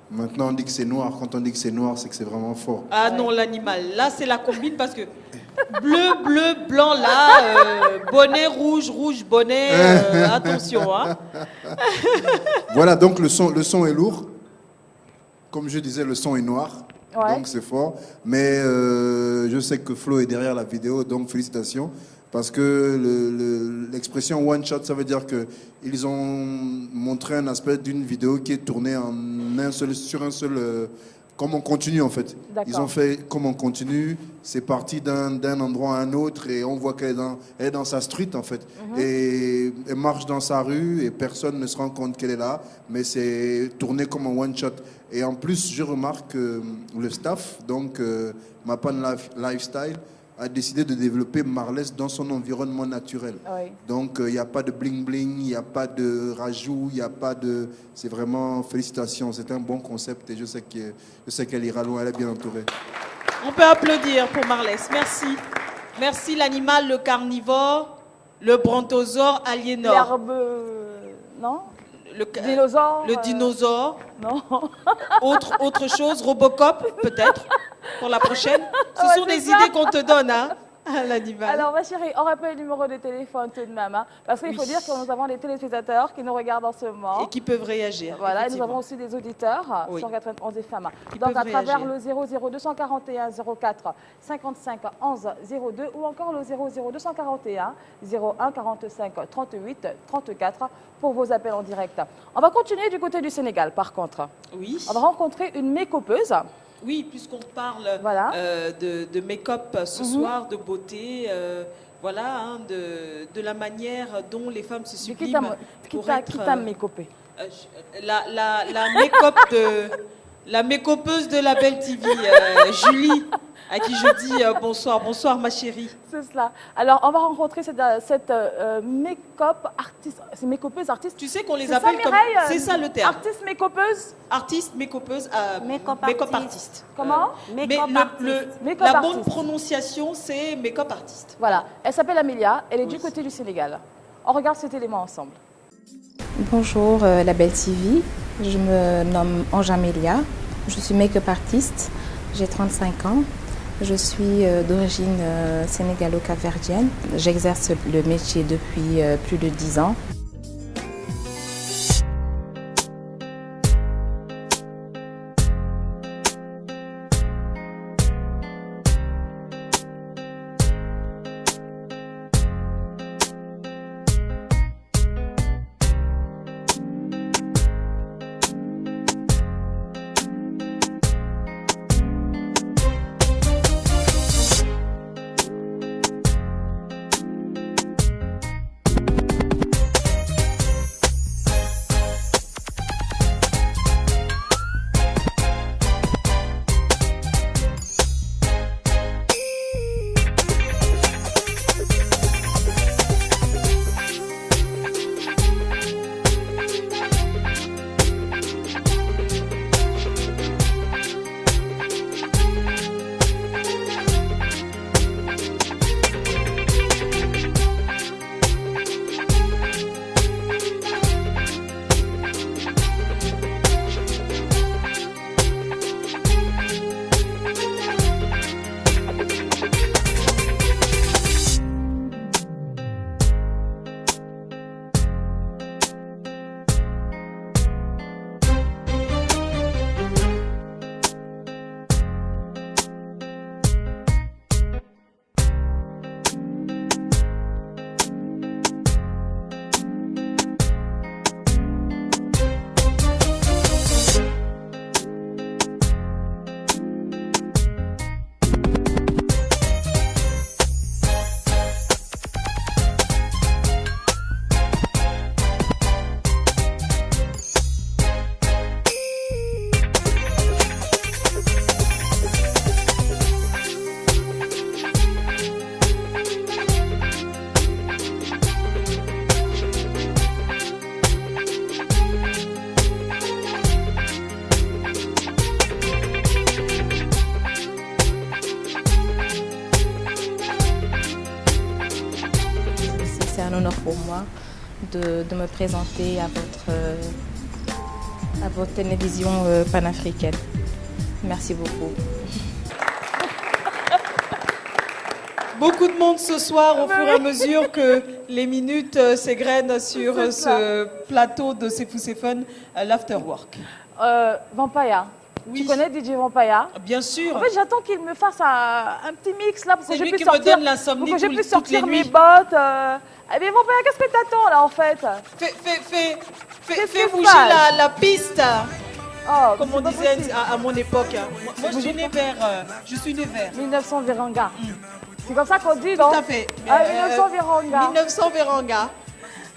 Maintenant, on dit que c'est noir. Quand on dit que c'est noir, c'est que c'est vraiment fort. Ah non, l'animal. Là, c'est la combine parce que bleu, bleu, blanc, là, bonnet, rouge, rouge, bonnet. Attention, hein. Voilà, donc le son est lourd. Comme je disais, le son est noir. Ouais. Donc c'est fort. Mais je sais que Flo est derrière la vidéo, donc félicitations. Parce que l'expression one shot, ça veut dire qu'ils ont montré un aspect d'une vidéo qui est tournée sur un seul. Comme on continue en fait. Ils ont fait comme on continue. C'est parti d'un endroit à un autre et on voit qu'elle est dans sa street en fait. Et elle marche dans sa rue et personne ne se rend compte qu'elle est là. Mais c'est tourné comme un one shot. Et en plus, je remarque que le staff, donc Mapan Lifestyle, a décidé de développer Marlès dans son environnement naturel. Oui. Donc, il n'y a pas de bling-bling, il n'y a pas de rajout, il n'y a pas de... C'est vraiment félicitations. C'est un bon concept et je sais qu'elle ira loin, elle est bien entourée. On peut applaudir pour Marlès. Merci. Merci l'animal, le carnivore, le brontosaure, aliénor. L'herbe... Non? Dinosaure. Le dinosaure. Non. Autre chose, Robocop, peut-être, pour la prochaine. Ce sont des idées qu'on te donne, hein, à l'animal. Alors, ma chérie, on rappelle le numéro de téléphone tout de même. Hein, parce qu'il faut dire que nous avons des téléspectateurs qui nous regardent en ce moment. Et qui peuvent réagir. Voilà, et nous avons aussi des auditeurs, 191 des femmes. Donc, à travers le 00241 04 55 11 02 ou encore le 00241 01 45 38 34 pour vos appels en direct. On va continuer du côté du Sénégal, par contre. Oui. On va rencontrer une make-upeuse. Oui, puisqu'on parle voilà. De make-up ce soir, de beauté, voilà, hein, de la manière dont les femmes se subliment. Qui t'a make-upé? La make-up la make-upeuse de la Belle TV, Julie, à qui je dis bonsoir, bonsoir ma chérie. C'est cela. Alors, on va rencontrer cette make-up artiste, c'est make-upeuse artiste. Tu sais qu'on les appelle comme... C'est ça le terme. Artiste make-upeuse. Artiste make-upeuse, make-up artiste. Comment Mais la bonne prononciation, c'est make-up artiste. Voilà. Elle s'appelle Amélia, elle est du côté du Sénégal. On regarde cet élément ensemble. Bonjour la Belle TV, je me nomme Ange Amélia, je suis make-up artiste, j'ai 35 ans, je suis d'origine sénégalo-capverdienne, j'exerce le métier depuis plus de 10 ans. de me présenter à votre télévision panafricaine. Merci beaucoup. Beaucoup de monde ce soir au fur et à mesure que les minutes s'égrènent sur ce plateau de C'est Fou, c'est Fun, l'Afterwork. Vampaya. Oui. Tu connais DJ Vampaya? Bien sûr. En fait, j'attends qu'il me fasse un petit mix là pour que je puisse me donne l'insomnie pour que je puisse toutes les sortir mes nuits. bottes. Eh bien, Vampaya, qu'est-ce que t'attends là en fait? Fais bouger la piste. Oh, comme on disait à mon époque. Moi, je suis née vers 1900 Viranga. C'est comme ça qu'on dit, Tout donc. à fait. 1900 Viranga. 1900 Viranga.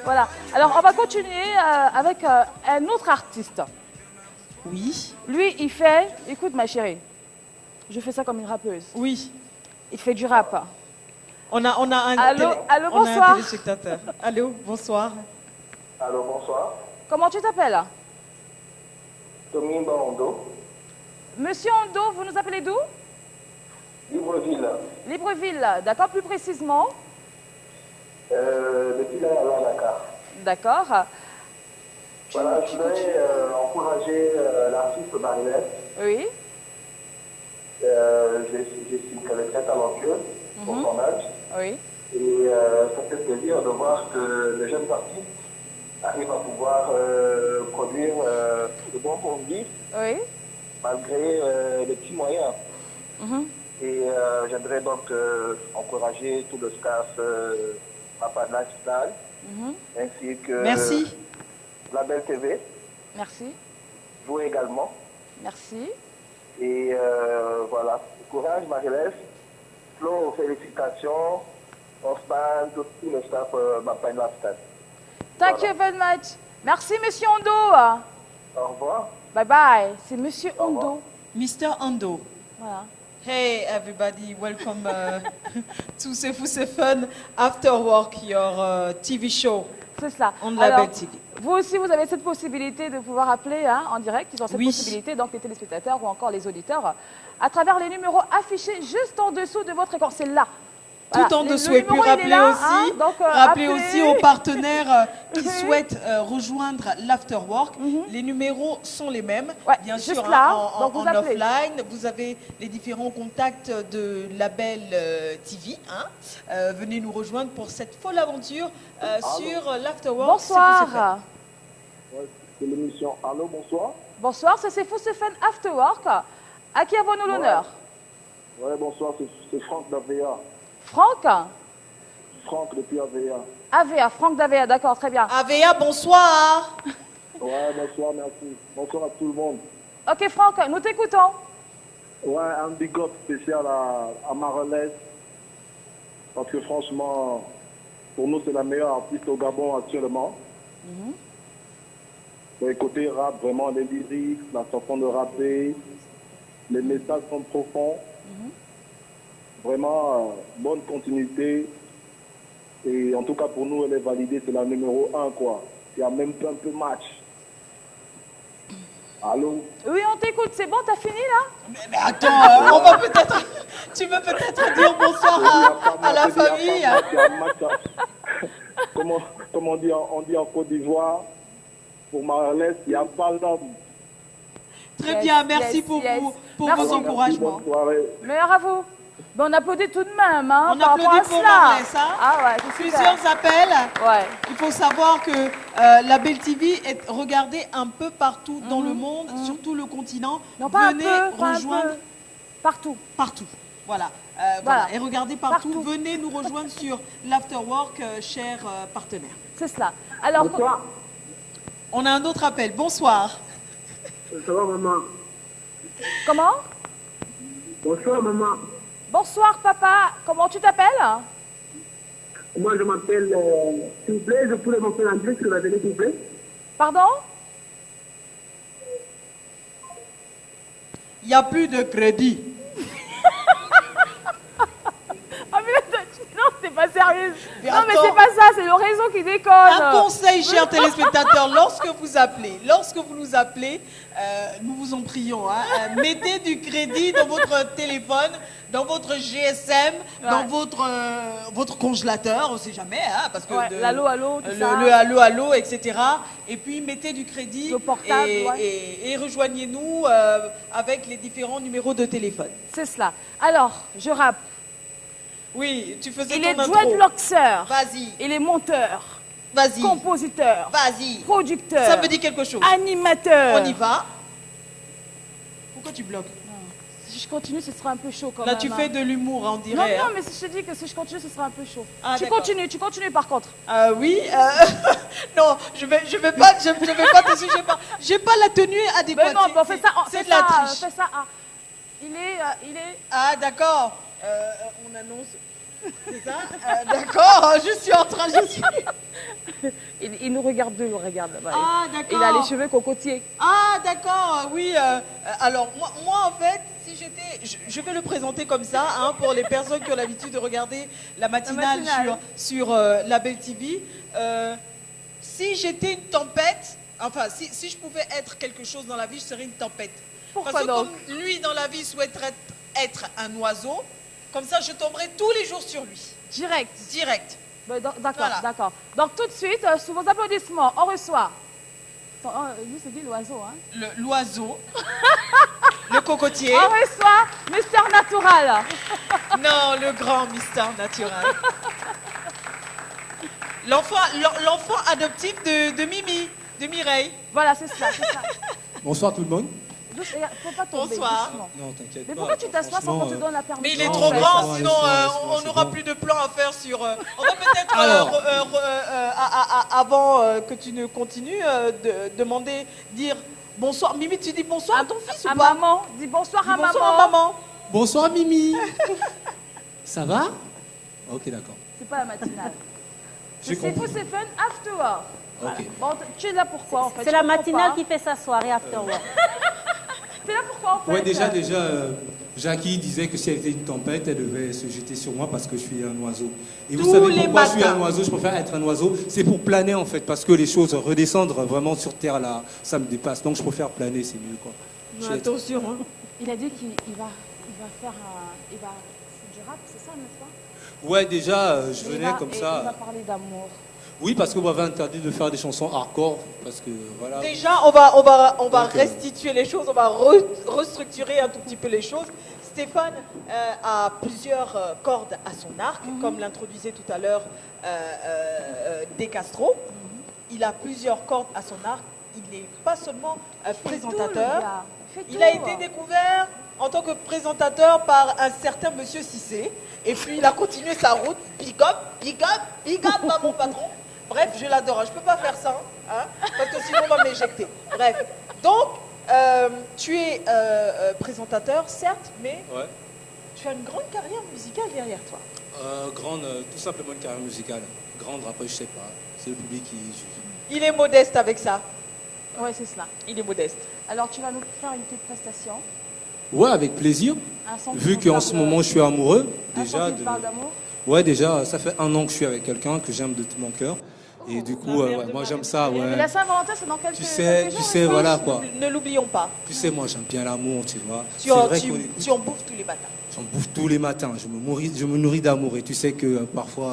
Voilà. Alors, on va continuer avec un autre artiste. Oui. Lui, il fait... Écoute, ma chérie, je fais ça comme une rappeuse. Oui. Il fait du rap. On a un allô, on bonsoir. a un téléspectateur. Allô, bonsoir. Allô, bonsoir. Comment tu t'appelles? Tommy Barondo. Monsieur Ondo, vous nous appelez d'où? Libreville. Libreville, d'accord, plus précisément? Depuis là, à Dakar. D'accord. Voilà, je voudrais encourager l'artiste Marilyn. Oui. J'estime qu'elle est très talentueuse pour son âge. Oui. Et ça fait plaisir de voir que les jeunes artistes arrivent à pouvoir produire de bons produits malgré les petits moyens. Et j'aimerais donc encourager tout le staff Papa Lifestyle ainsi que Label TV. Merci. Vous également. Merci. Et voilà, courage Marie-Lève. Flo, félicitations. Osman, tout le staff Papa Lifestyle. Thank you very much. Merci, Monsieur Ondo. Au revoir. Bye bye. C'est Monsieur Ondo. Mr. Ondo. Voilà. Hey everybody, welcome to C'est Fou, c'est Fun Afterwork, your TV show. C'est cela. On Label TV. Vous aussi, vous avez cette possibilité de pouvoir appeler en direct. Ils ont cette possibilité, donc les téléspectateurs ou encore les auditeurs, à travers les numéros affichés juste en dessous de votre écran. C'est là. Tout en dessous. Et puis rappelez aussi aux partenaires qui souhaitent rejoindre l'Afterwork. Les numéros sont les mêmes. Bien sûr, en offline. Vous avez les différents contacts de Label TV. Venez nous rejoindre pour cette folle aventure sur l'Afterwork. Bonsoir. C'est l'émission. Allô, bonsoir. Bonsoir, c'est Fou, c'est Fun Afterwork. À qui avons-nous l'honneur? Oui, bonsoir, c'est Franck d'Avea. Franck? Franck depuis Avea. Avea, Franck d'Avea, d'accord, très bien. Avea, bonsoir. Ouais, bonsoir, merci. Bonsoir à tout le monde. Ok, Franck, nous t'écoutons. Ouais, un big up spécial à Marelès. Parce que franchement, pour nous, c'est la meilleure artiste au Gabon actuellement. Côté rap, vraiment, les lyrics, la façon de rapper, les messages sont profonds. Vraiment, bonne continuité. Et en tout cas, pour nous, elle est validée, c'est la numéro 1, quoi. Il y a même pas un peu match. Allô? Oui, on t'écoute, c'est bon, t'as fini là? Mais attends, on va peut-être... Tu veux peut-être dire bonsoir à la famille? Comme on dit en Côte d'Ivoire, pour Marlès, il n'y a pas d'homme. Très bien, merci pour vos encouragements. Meilleur à vous. Ben, on applaudit tout de même. On applaudit pour Marlès. Plusieurs appels. Il faut savoir que Label TV est regardé un peu partout dans le monde, surtout le continent. Non, pas venez un peu, rejoindre partout. Partout. Voilà. Et regardez partout. Venez nous rejoindre sur l'Afterwork, chers partenaires. C'est cela. Alors, on a un autre appel. Bonsoir. Ça va, maman? Comment? Bonsoir, maman. Bonsoir, papa. Comment tu t'appelles? Moi, je m'appelle... s'il vous plaît, je pourrais m'appeler André sur la télé, s'il vous plaît? Pardon? Il n'y a plus de crédit. Ah, mais non, c'est pas pas sérieuse. Mais non, mais attends. c'est pas ça, c'est le réseau qui déconne. Un conseil, chers téléspectateurs, lorsque vous nous appelez, nous vous en prions, hein, mettez du crédit dans votre téléphone, dans votre GSM, dans votre congélateur, on ne sait jamais, hein, parce que l'allo, allô, tout ça. Le allô, allô, etc. Et puis mettez du crédit Le portable, et rejoignez-nous avec les différents numéros de téléphone. C'est cela. Alors, je rappe. Oui, tu faisais Il ton est intro. dreadlockser. Vas-y. Il est monteur. Vas-y. Compositeur. Vas-y. Producteur. Ça me dit quelque chose. Animateur. On y va. Pourquoi tu bloques? Si je continue, ce sera un peu chaud quand Là, même. tu fais de l'humour, on Non, dirait. non, mais je te dis que si je continue, ce sera un peu chaud. Ah, tu d'accord. continues par contre. Oui. Non, je vais pas te suivre. J'ai pas la tenue adéquate. Mais non, bon, fais ça. C'est de la triche. Fais ça. Il est. Ah, d'accord. On annonce. C'est ça. D'accord. Je suis en train. Il nous regarde deux, regarde là-bas. Ah, d'accord. Il a les cheveux cocotiers. Ah, d'accord. Oui. Alors, moi, en fait, si j'étais, je vais le présenter comme ça, hein, pour les personnes qui ont l'habitude de regarder la matinale sur Label TV. Si j'étais une tempête, enfin, si je pouvais être quelque chose dans la vie, je serais une tempête. Pourquoi Parce que donc comme lui, dans la vie, souhaiterait être un oiseau, comme ça, je tomberais tous les jours sur lui. Direct. D'accord, Voilà. d'accord. Donc tout de suite, sous vos applaudissements, on reçoit. Lui, c'est dit l'oiseau, hein. L'oiseau. Le cocotier. On reçoit Mister Natural. Non, le grand Mister Natural. L'enfant adoptif de Mimi, de Mireille. Voilà, c'est ça. Bonsoir tout le monde. Faut pas tomber. Bonsoir. Doucement. Non, t'inquiète pas. Mais pourquoi tu t'assois sans qu'on te donne la permission? Mais il est trop grand, sinon on n'aura plus de plan à faire sur... on va peut-être, avant que tu ne continues, dire bonsoir. Mimi, tu dis bonsoir à ton fils ou pas? Maman, dis bonsoir à maman. Bonsoir à maman. Bonsoir Mimi. Ça va? Ok, d'accord. C'est pas la matinale. J'ai C'est compris. fou, c'est fun after work. Voilà. Ok. Bon, tu es là pourquoi en fait? C'est la matinale qui fait sa soirée after work. Tu es là pourquoi en fait? Ouais, déjà, Jackie disait que si elle était une tempête, elle devait se jeter sur moi parce que je suis un oiseau. Et vous savez pourquoi je suis un oiseau? Je préfère être un oiseau. C'est pour planer en fait, parce que les choses redescendre vraiment sur terre là, ça me dépasse. Donc je préfère planer, c'est mieux quoi. Attention. Hein. Il a dit qu'il va faire c'est du rap, c'est ça, n'est-ce pas? Ouais, déjà, je venais comme ça. Il va parler d'amour. Oui, parce qu'on m'avait interdit de faire des chansons hardcore, parce que voilà. Déjà, on va restituer les choses, on va restructurer un tout petit peu les choses. Stéphane a plusieurs cordes à son arc, comme l'introduisait tout à l'heure De Castro. Il a plusieurs cordes à son arc. Il n'est pas seulement présentateur. Il a été découvert en tant que présentateur par un certain monsieur Cissé. Et puis il a continué sa route. Big up à mon patron. Bref, je l'adore. Je ne peux pas faire ça, hein, parce que sinon on va m'éjecter. Bref. Donc, tu es présentateur, certes, mais tu as une grande carrière musicale derrière toi. Tout simplement une carrière musicale. Grande, après, je sais pas. C'est le public qui juge. Il est modeste avec ça. Oui, c'est cela. Il est modeste. Alors, tu vas nous faire une petite prestation. Ouais, avec plaisir. Vu qu'en ce moment, je suis amoureux. Déjà. Parle d'amour. Ouais, déjà, ça fait 1 an que je suis avec quelqu'un que j'aime de tout mon cœur. Et du coup, moi, j'aime ça. Ouais. Mais la Saint-Valentin, c'est dans quelques jours. Tu sais, voilà quoi. Ne l'oublions pas. Tu sais, moi, j'aime bien l'amour, tu vois. Tu en bouffes tous les matins. J'en bouffe tous les matins. Je me nourris d'amour. Et tu sais que parfois,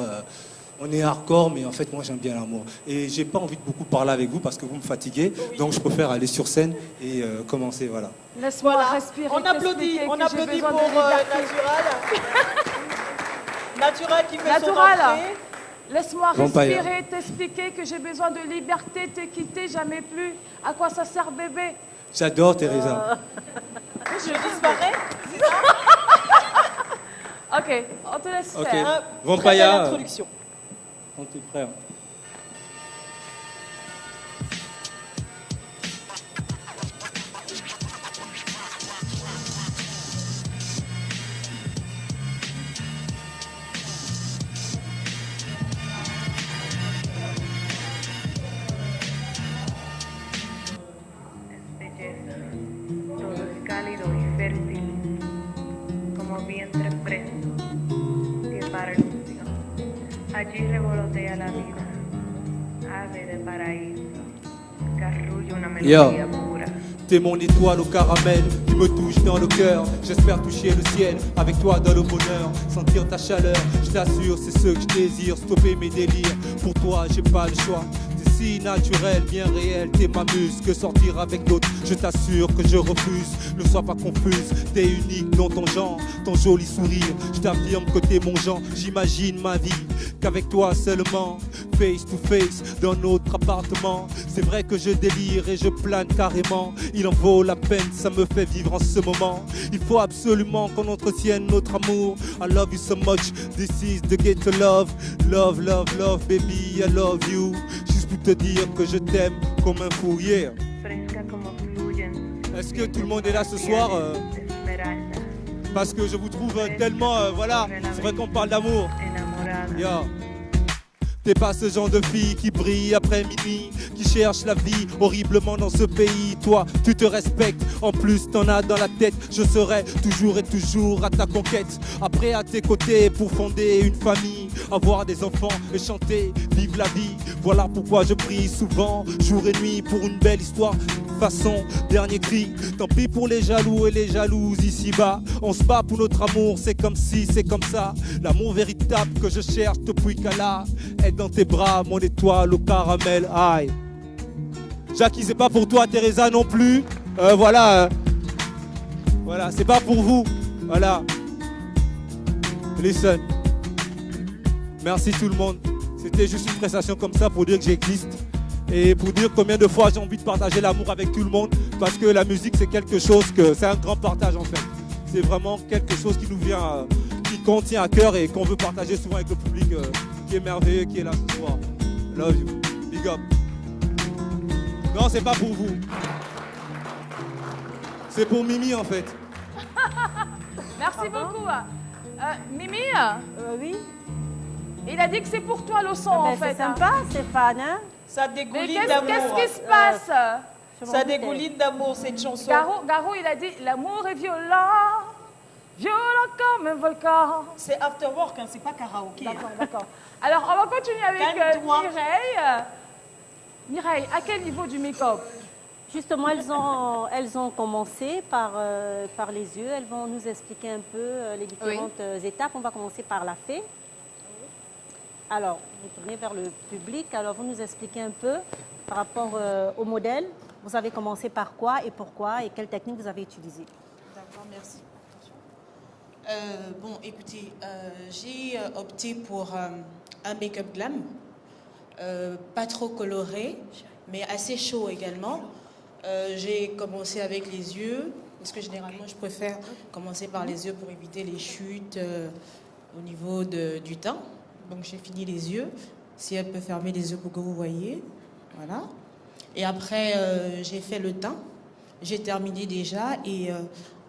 on est hardcore, mais en fait, moi, j'aime bien l'amour. Et j'ai pas envie de beaucoup parler avec vous parce que vous me fatiguez. Oui. Donc, je préfère aller sur scène et commencer, voilà. Laisse-moi respirer. On applaudit pour Natural. Natural qui fait son entrée. Laisse-moi respirer, t'expliquer que j'ai besoin de liberté, te quitter, jamais plus. À quoi ça sert, bébé? J'adore Teresa. Je disparais. Ok, on te laisse faire. Vampaya. Introduction. On est prêt. Cálido y fértil, como vientre fresco, que para ilusión. Yo. T'es mon étoile au caramel qui me touche dans le cœur. J'espère toucher le ciel avec toi dans le bonheur. Sentir ta chaleur, je t'assure, c'est ce que je désire. Stopper mes délires, pour toi j'ai pas le choix. T'es si naturel, bien réel, t'es ma muse. Que sortir avec d'autres, je t'assure que je refuse. Ne sois pas confuse, t'es unique dans ton genre. Ton joli sourire, je t'affirme que t'es mon genre. J'imagine ma vie qu'avec toi seulement, face to face dans notre appartement. C'est vrai que je délire et je plane carrément. Il en vaut la peine, ça me fait vivre en ce moment. Il faut absolument qu'on entretienne notre amour. I love you so much, this is the get to love. Love, love, love, baby, I love you. Juste pour te dire que je t'aime comme un fou, yeah. Est-ce que tout le monde est là ce soir parce que je vous trouve tellement, voilà, c'est vrai qu'on parle d'amour. Yeah. T'es pas ce genre de fille qui brille après minuit, qui cherche la vie horriblement dans ce pays. Toi, tu te respectes, en plus t'en as dans la tête. Je serai toujours et toujours à ta conquête. Après à tes côtés pour fonder une famille, avoir des enfants et chanter, vivre la vie. Voilà pourquoi je prie souvent, jour et nuit, pour une belle histoire. Façon, dernier cri, tant pis pour les jaloux et les jalouses ici-bas. On se bat pour notre amour, c'est comme si, c'est comme ça. L'amour véritable que je cherche depuis qu'Allah est dans tes bras, mon étoile au caramel, aïe. Jackie, c'est pas pour toi, Teresa non plus. Voilà, c'est pas pour vous. Voilà. Listen. Merci tout le monde. C'était juste une prestation comme ça pour dire que j'existe. Et pour dire combien de fois j'ai envie de partager l'amour avec tout le monde. Parce que la musique, c'est quelque chose que... C'est un grand partage en fait. C'est vraiment quelque chose qui nous vient... qu'on tient à cœur et qu'on veut partager souvent avec le public qui est merveilleux, qui est là ce soir. Love you. Big up. Non, c'est pas pour vous. C'est pour Mimi en fait. Merci beaucoup. Mimi Oui. Il a dit que c'est pour toi le son en fait. C'est sympa, Stéphane. Hein? Ça dégouline d'amour. Qu'est-ce qui se passe Ça dégouline d'amour cette chanson. Garo, il a dit l'amour est violent. Violent comme un volcan. C'est after work, hein, c'est pas karaoké. D'accord. Alors, on va continuer avec Mireille. Mireille, à quel niveau du make-up? Justement, elles ont commencé par les yeux. Elles vont nous expliquer un peu les différentes étapes. On va commencer par la fée. Alors, vous tournez vers le public. Alors, vous nous expliquez un peu par rapport au modèle. Vous avez commencé par quoi et pourquoi et quelle technique vous avez utilisée? D'accord, merci. Bon, écoutez, j'ai opté pour un make-up glam, pas trop coloré, mais assez chaud également. J'ai commencé avec les yeux, parce que généralement je préfère commencer par les yeux pour éviter les chutes au niveau du teint. Donc j'ai fini les yeux, si elle peut fermer les yeux pour que vous voyez, voilà. Et après j'ai fait le teint, j'ai terminé déjà et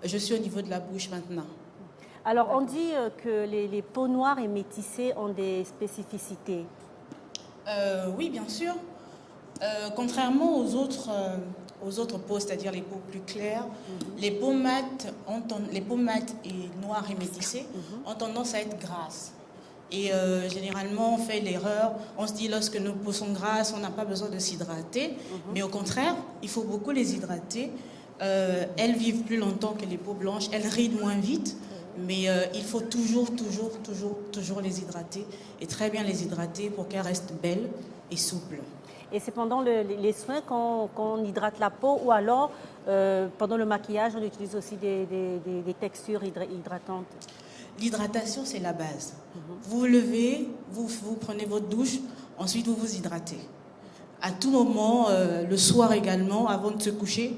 je suis au niveau de la bouche maintenant. Alors, on dit que les peaux noires et métissées ont des spécificités. Oui, bien sûr. Contrairement aux autres peaux, c'est-à-dire les peaux plus claires, les peaux mates et noires et métissées ont tendance à être grasses. Et généralement, on fait l'erreur, on se dit lorsque nos peaux sont grasses, on n'a pas besoin de s'hydrater. Mais au contraire, il faut beaucoup les hydrater. Elles vivent plus longtemps que les peaux blanches, elles rident moins vite. Mais il faut toujours les hydrater et très bien les hydrater pour qu'elles restent belles et souples. Et c'est pendant les soins qu'on hydrate la peau ou alors pendant le maquillage, on utilise aussi des textures hydratantes? L'hydratation, c'est la base. Vous vous levez, vous prenez votre douche, ensuite vous vous hydratez. À tout moment, le soir également, avant de se coucher,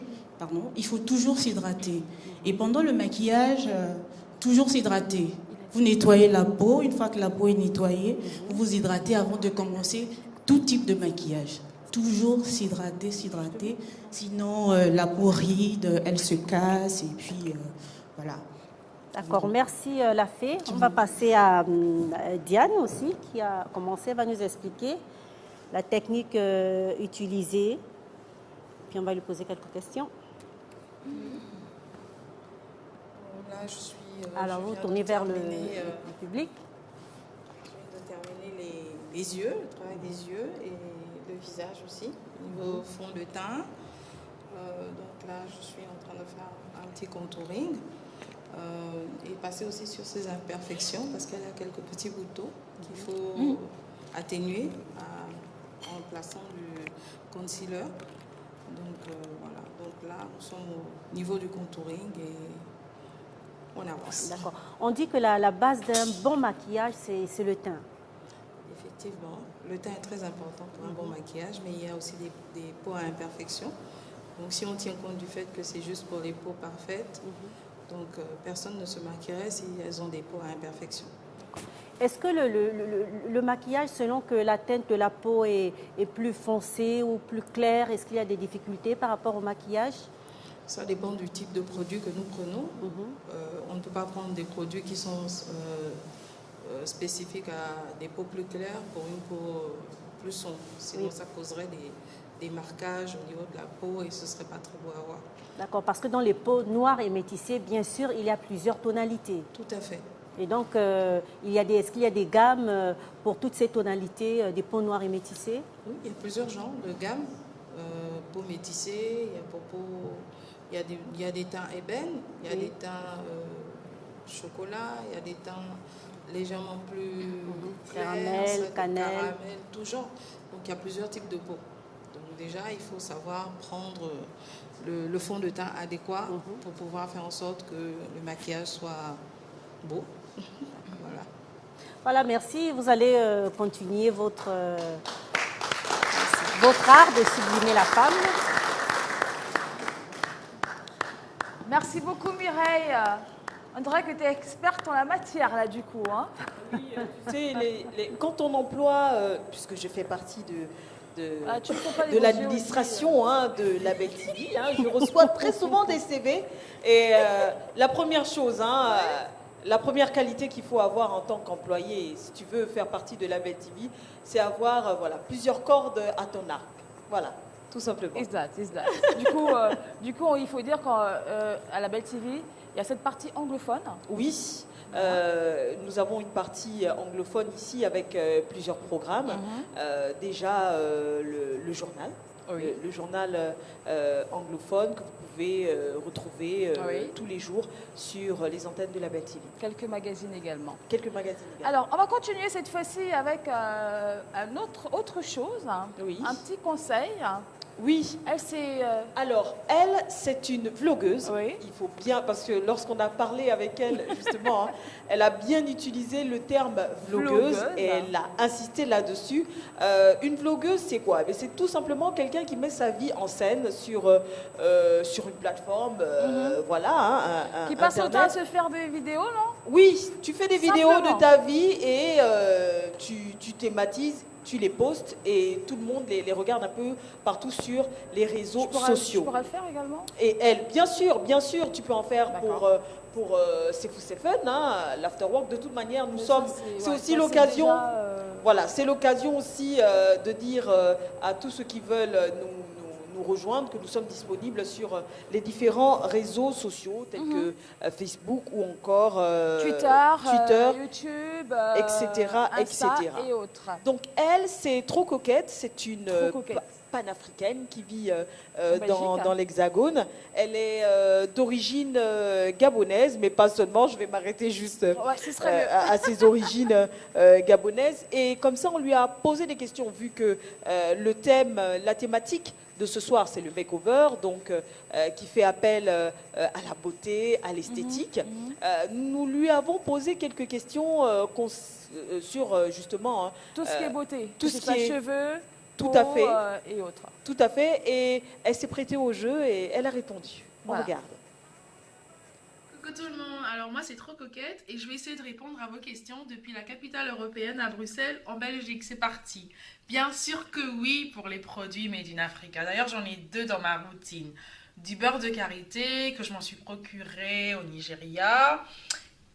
il faut toujours s'hydrater. Et pendant le maquillage... toujours s'hydrater. Vous nettoyez la peau. Une fois que la peau est nettoyée, vous vous hydratez avant de commencer tout type de maquillage. Toujours s'hydrater. Sinon, la peau ride, elle se casse et puis voilà. D'accord, merci la fée. On va passer à Diane aussi qui a commencé, va nous expliquer la technique utilisée. Puis on va lui poser quelques questions. Là, je suis... Alors, vous tournez vers le public. Je viens de terminer les yeux, le travail des yeux et le visage aussi, niveau fond de teint. Donc là, je suis en train de faire un petit contouring et passer aussi sur ses imperfections parce qu'elle a quelques petits boutons qu'il faut atténuer en plaçant du concealer. Donc voilà, donc là, nous sommes au niveau du contouring et on avance. D'accord. On dit que la base d'un bon maquillage, c'est le teint. Effectivement, le teint est très important pour un bon maquillage, mais il y a aussi des peaux à imperfection. Donc si on tient compte du fait que c'est juste pour les peaux parfaites, donc personne ne se maquillerait si elles ont des peaux à imperfection. Est-ce que le maquillage, selon que la teinte de la peau est plus foncée ou plus claire, est-ce qu'il y a des difficultés par rapport au maquillage? Ça dépend du type de produit que nous prenons. On ne peut pas prendre des produits qui sont spécifiques à des peaux plus claires pour une peau plus sombre. Sinon, ça causerait des marquages au niveau de la peau et ce ne serait pas très beau à voir. D'accord, parce que dans les peaux noires et métissées, bien sûr, il y a plusieurs tonalités. Tout à fait. Et donc, est-ce qu'il y a des gammes pour toutes ces tonalités des peaux noires et métissées? Oui, il y a plusieurs genres de gammes. Peau métissée, il y a des teints ébènes, il y a des teints chocolat, il y a des teints légèrement plus caramel, cannelle, tout genre. Donc il y a plusieurs types de peau. Donc déjà, il faut savoir prendre le fond de teint adéquat pour pouvoir faire en sorte que le maquillage soit beau. Voilà. Voilà, merci. Vous allez continuer votre art de sublimer la femme. Merci beaucoup Mireille. On dirait que tu es experte en la matière là du coup. Hein. Oui, tu sais, quand on emploie, puisque je fais partie de l'administration de la Belle TV, je reçois très souvent des CV et la première chose, la première qualité qu'il faut avoir en tant qu'employé, si tu veux faire partie de la Belle TV, c'est avoir plusieurs cordes à ton arc. Voilà. Tout simplement. Exact. Du coup, il faut dire qu'à la Belle TV, il y a cette partie anglophone. Oui, nous avons une partie anglophone ici avec plusieurs programmes. Déjà, le journal. Oui. Le journal anglophone que vous pouvez retrouver tous les jours sur les antennes de la Belle TV. Quelques magazines également. Alors, on va continuer cette fois-ci avec autre chose. Oui. Un petit conseil. Oui. Alors, elle, c'est une vlogueuse. Oui. Il faut bien, parce que lorsqu'on a parlé avec elle, justement, elle a bien utilisé le terme vlogueuse et elle a insisté là-dessus. Une vlogueuse, c'est quoi? C'est tout simplement quelqu'un qui met sa vie en scène sur une plateforme, qui passe son temps à se faire des vidéos, non? Oui, tu fais des vidéos de ta vie et tu thématises. Tu les postes et tout le monde les regarde un peu partout sur les réseaux sociaux. Tu pourras le faire également? Et elle, bien sûr, tu peux en faire pour C'est Fou, c'est Fun, l'afterwork. De toute manière, c'est aussi l'occasion. Voilà, c'est l'occasion aussi de dire à tous ceux qui veulent nous rejoindre que nous sommes disponibles sur les différents réseaux sociaux tels que Facebook ou encore Twitter, YouTube, etc. Insta et autres. Donc elle, c'est Trop Coquette, c'est une panafricaine qui vit dans l'Hexagone. Elle est d'origine gabonaise, mais pas seulement, je vais m'arrêter juste à ses origines gabonaises. Et comme ça, on lui a posé des questions, vu que la thématique de ce soir, c'est le makeover, donc qui fait appel à la beauté, à l'esthétique. Nous lui avons posé quelques questions sur justement tout ce qui est beauté, tout ce qui est cheveux, tout peau, à fait, et autres. Tout à fait. Et elle s'est prêtée au jeu et elle a répondu. On regarde. Coucou tout le monde, alors moi c'est Trop Coquette et je vais essayer de répondre à vos questions depuis la capitale européenne à Bruxelles en Belgique. C'est parti. Bien sûr que oui pour les produits Made in Africa. D'ailleurs j'en ai 2 dans ma routine. Du beurre de karité que je m'en suis procuré au Nigeria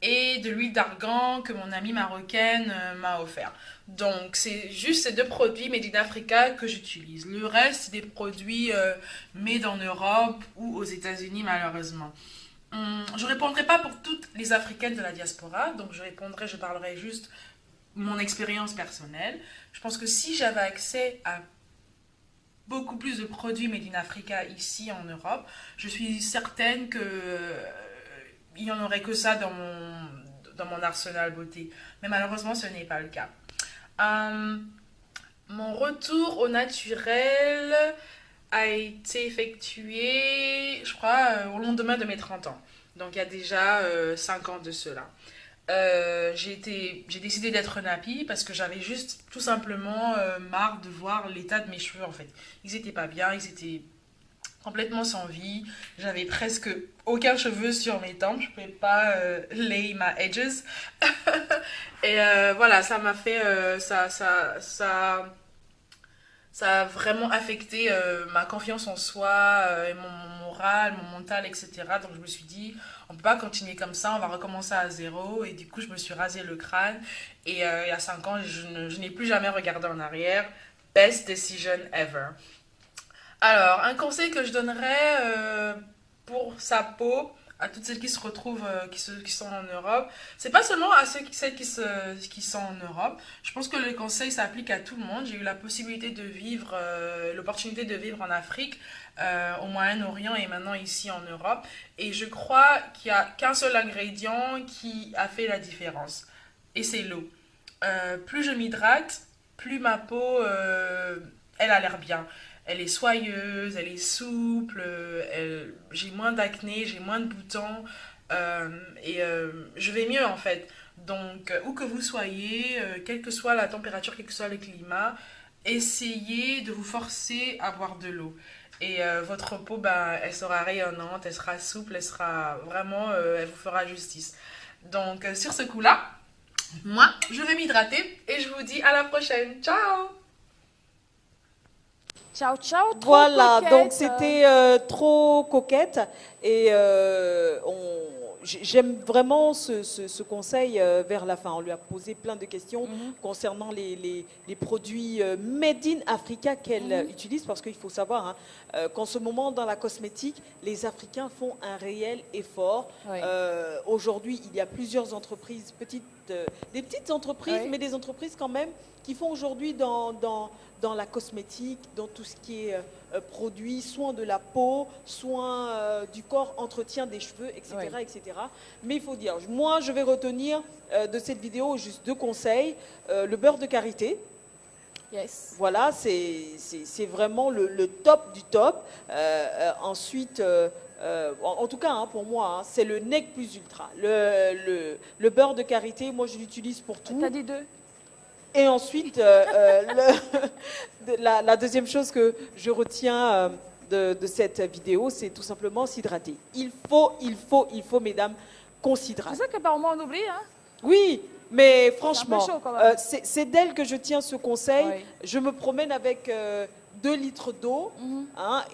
et de l'huile d'argan que mon amie marocaine m'a offert. Donc c'est juste ces 2 produits Made in Africa que j'utilise. Le reste c'est des produits made en Europe ou aux États-Unis malheureusement. Je ne répondrai pas pour toutes les Africaines de la diaspora, donc je parlerai juste mon expérience personnelle, je pense que si j'avais accès à beaucoup plus de produits Made in Africa ici en Europe, je suis certaine que il n'y en aurait que ça dans mon arsenal beauté. Mais malheureusement, ce n'est pas le cas. Mon retour au naturel a été effectué, je crois, au lendemain de mes 30 ans. Donc il y a déjà 5 ans de cela. J'ai décidé d'être nappy parce que j'avais juste tout simplement marre de voir l'état de mes cheveux en fait. Ils étaient pas bien, ils étaient complètement sans vie. J'avais presque aucun cheveu sur mes tempes, je pouvais pas lay my edges. Et voilà, ça m'a fait ça a vraiment affecté ma confiance en soi, et mon moral, mon mental, etc. Donc je me suis dit, on ne peut pas continuer comme ça, on va recommencer à zéro. Et du coup, je me suis rasé le crâne. Et il y a 5 ans, je n'ai plus jamais regardé en arrière. Best decision ever. Alors, un conseil que je donnerais pour sa peau, à toutes celles qui se retrouvent, qui sont en Europe. C'est pas seulement à celles qui sont en Europe. Je pense que le conseil s'applique à tout le monde. J'ai eu la possibilité de vivre, l'opportunité de vivre en Afrique, au Moyen-Orient et maintenant ici en Europe. Et je crois qu'il n'y a qu'un seul ingrédient qui a fait la différence. Et c'est l'eau. Plus je m'hydrate, plus ma peau, elle a l'air bien. Elle est soyeuse, elle est souple, j'ai moins d'acné, j'ai moins de boutons et je vais mieux en fait. Donc, où que vous soyez, quelle que soit la température, quel que soit le climat, essayez de vous forcer à boire de l'eau. Et votre peau, elle sera rayonnante, elle sera souple, elle sera vraiment, elle vous fera justice. Donc, sur ce coup-là, moi, je vais m'hydrater et je vous dis à la prochaine. Ciao! Ciao, ciao. Voilà, coquette. donc c'était trop coquette et j'aime vraiment ce conseil vers la fin. On lui a posé plein de questions concernant les produits Made in Africa qu'elle utilise parce qu'il faut savoir qu'en ce moment dans la cosmétique, les Africains font un réel effort. Oui. Aujourd'hui, il y a plusieurs entreprises, des petites entreprises, Oui. mais des entreprises quand même qui font aujourd'hui dans la cosmétique, dans tout ce qui est produits, soins de la peau, soins du corps, entretien des cheveux, etc., Oui. etc. Mais il faut dire, moi je vais retenir de cette vidéo juste 2 conseils. Le beurre de karité. Yes. Voilà, c'est vraiment le top du top. Ensuite, en tout cas, pour moi, c'est le Nec Plus Ultra. Le beurre de karité, moi je l'utilise pour tout. T'as dit 2? Et ensuite, la deuxième chose que je retiens de cette vidéo, c'est tout simplement s'hydrater. Il faut, mesdames, qu'on s'hydrate. C'est ça que par moment on oublie, hein? Oui, mais franchement, C'est un peu chaud, quand même. c'est d'elle que je tiens ce conseil. Oui. Je me promène avec 2 litres d'eau,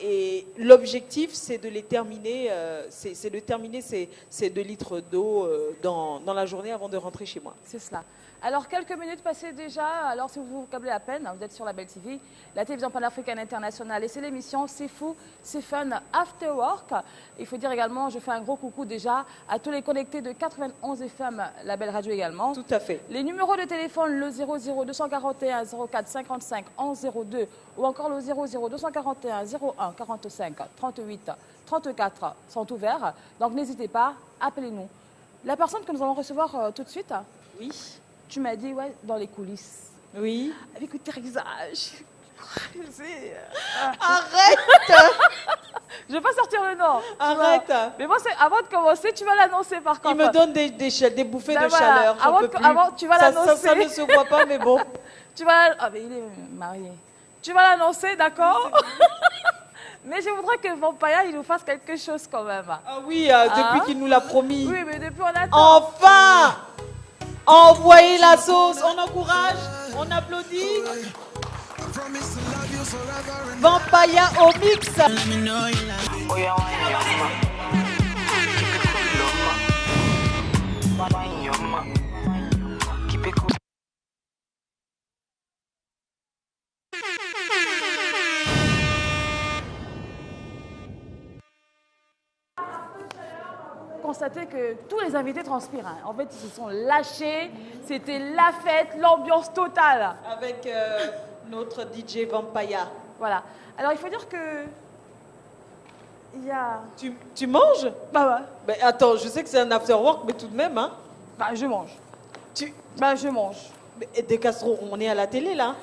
et l'objectif, c'est de les terminer, c'est de terminer ces 2 litres d'eau dans la journée avant de rentrer chez moi. C'est cela. Alors, quelques minutes passées déjà. Alors, si vous vous câblez à peine, vous êtes sur la Belle TV, la télévision panafricaine internationale. Et c'est l'émission C'est fou, c'est fun, After Work. Il faut dire également, je fais un gros coucou déjà à tous les connectés de 91 FM, la Belle Radio également. Tout à fait. Les numéros de téléphone, le 00 241 04 55 11 02 ou encore le 00 241 01 45 38 34 sont ouverts. Donc, n'hésitez pas, appelez-nous. La personne que nous allons recevoir tout de suite, oui. Tu m'as dit, ouais, dans les coulisses. Oui. Avec le terrissage. Arrête. Je ne vais pas sortir le nom. Arrête. Mais moi, avant de commencer, tu vas l'annoncer par contre. Il me donne des bouffées Ben de voilà. chaleur. Avant, tu vas l'annoncer. Ça ne se voit pas, mais bon. Ah, mais il est marié. Tu vas l'annoncer, d'accord? Mais je voudrais que Vampaya, il nous fasse quelque chose quand même. Ah oui, depuis qu'il nous l'a promis. Oui, mais depuis on attend. Enfin! Envoyez la sauce, on encourage, on applaudit. Vampaya au mix. constater que tous les invités transpirent. Hein. En fait, ils se sont lâchés. C'était la fête, l'ambiance totale. Avec notre DJ Vampaya. Voilà. Alors, il faut dire que... Il y a... Tu manges? Bah ouais. Mais attends, je sais que c'est un after work, mais tout de même, hein? Bah, je mange. Bah, je mange. Mais De Castro, on est à la télé, là.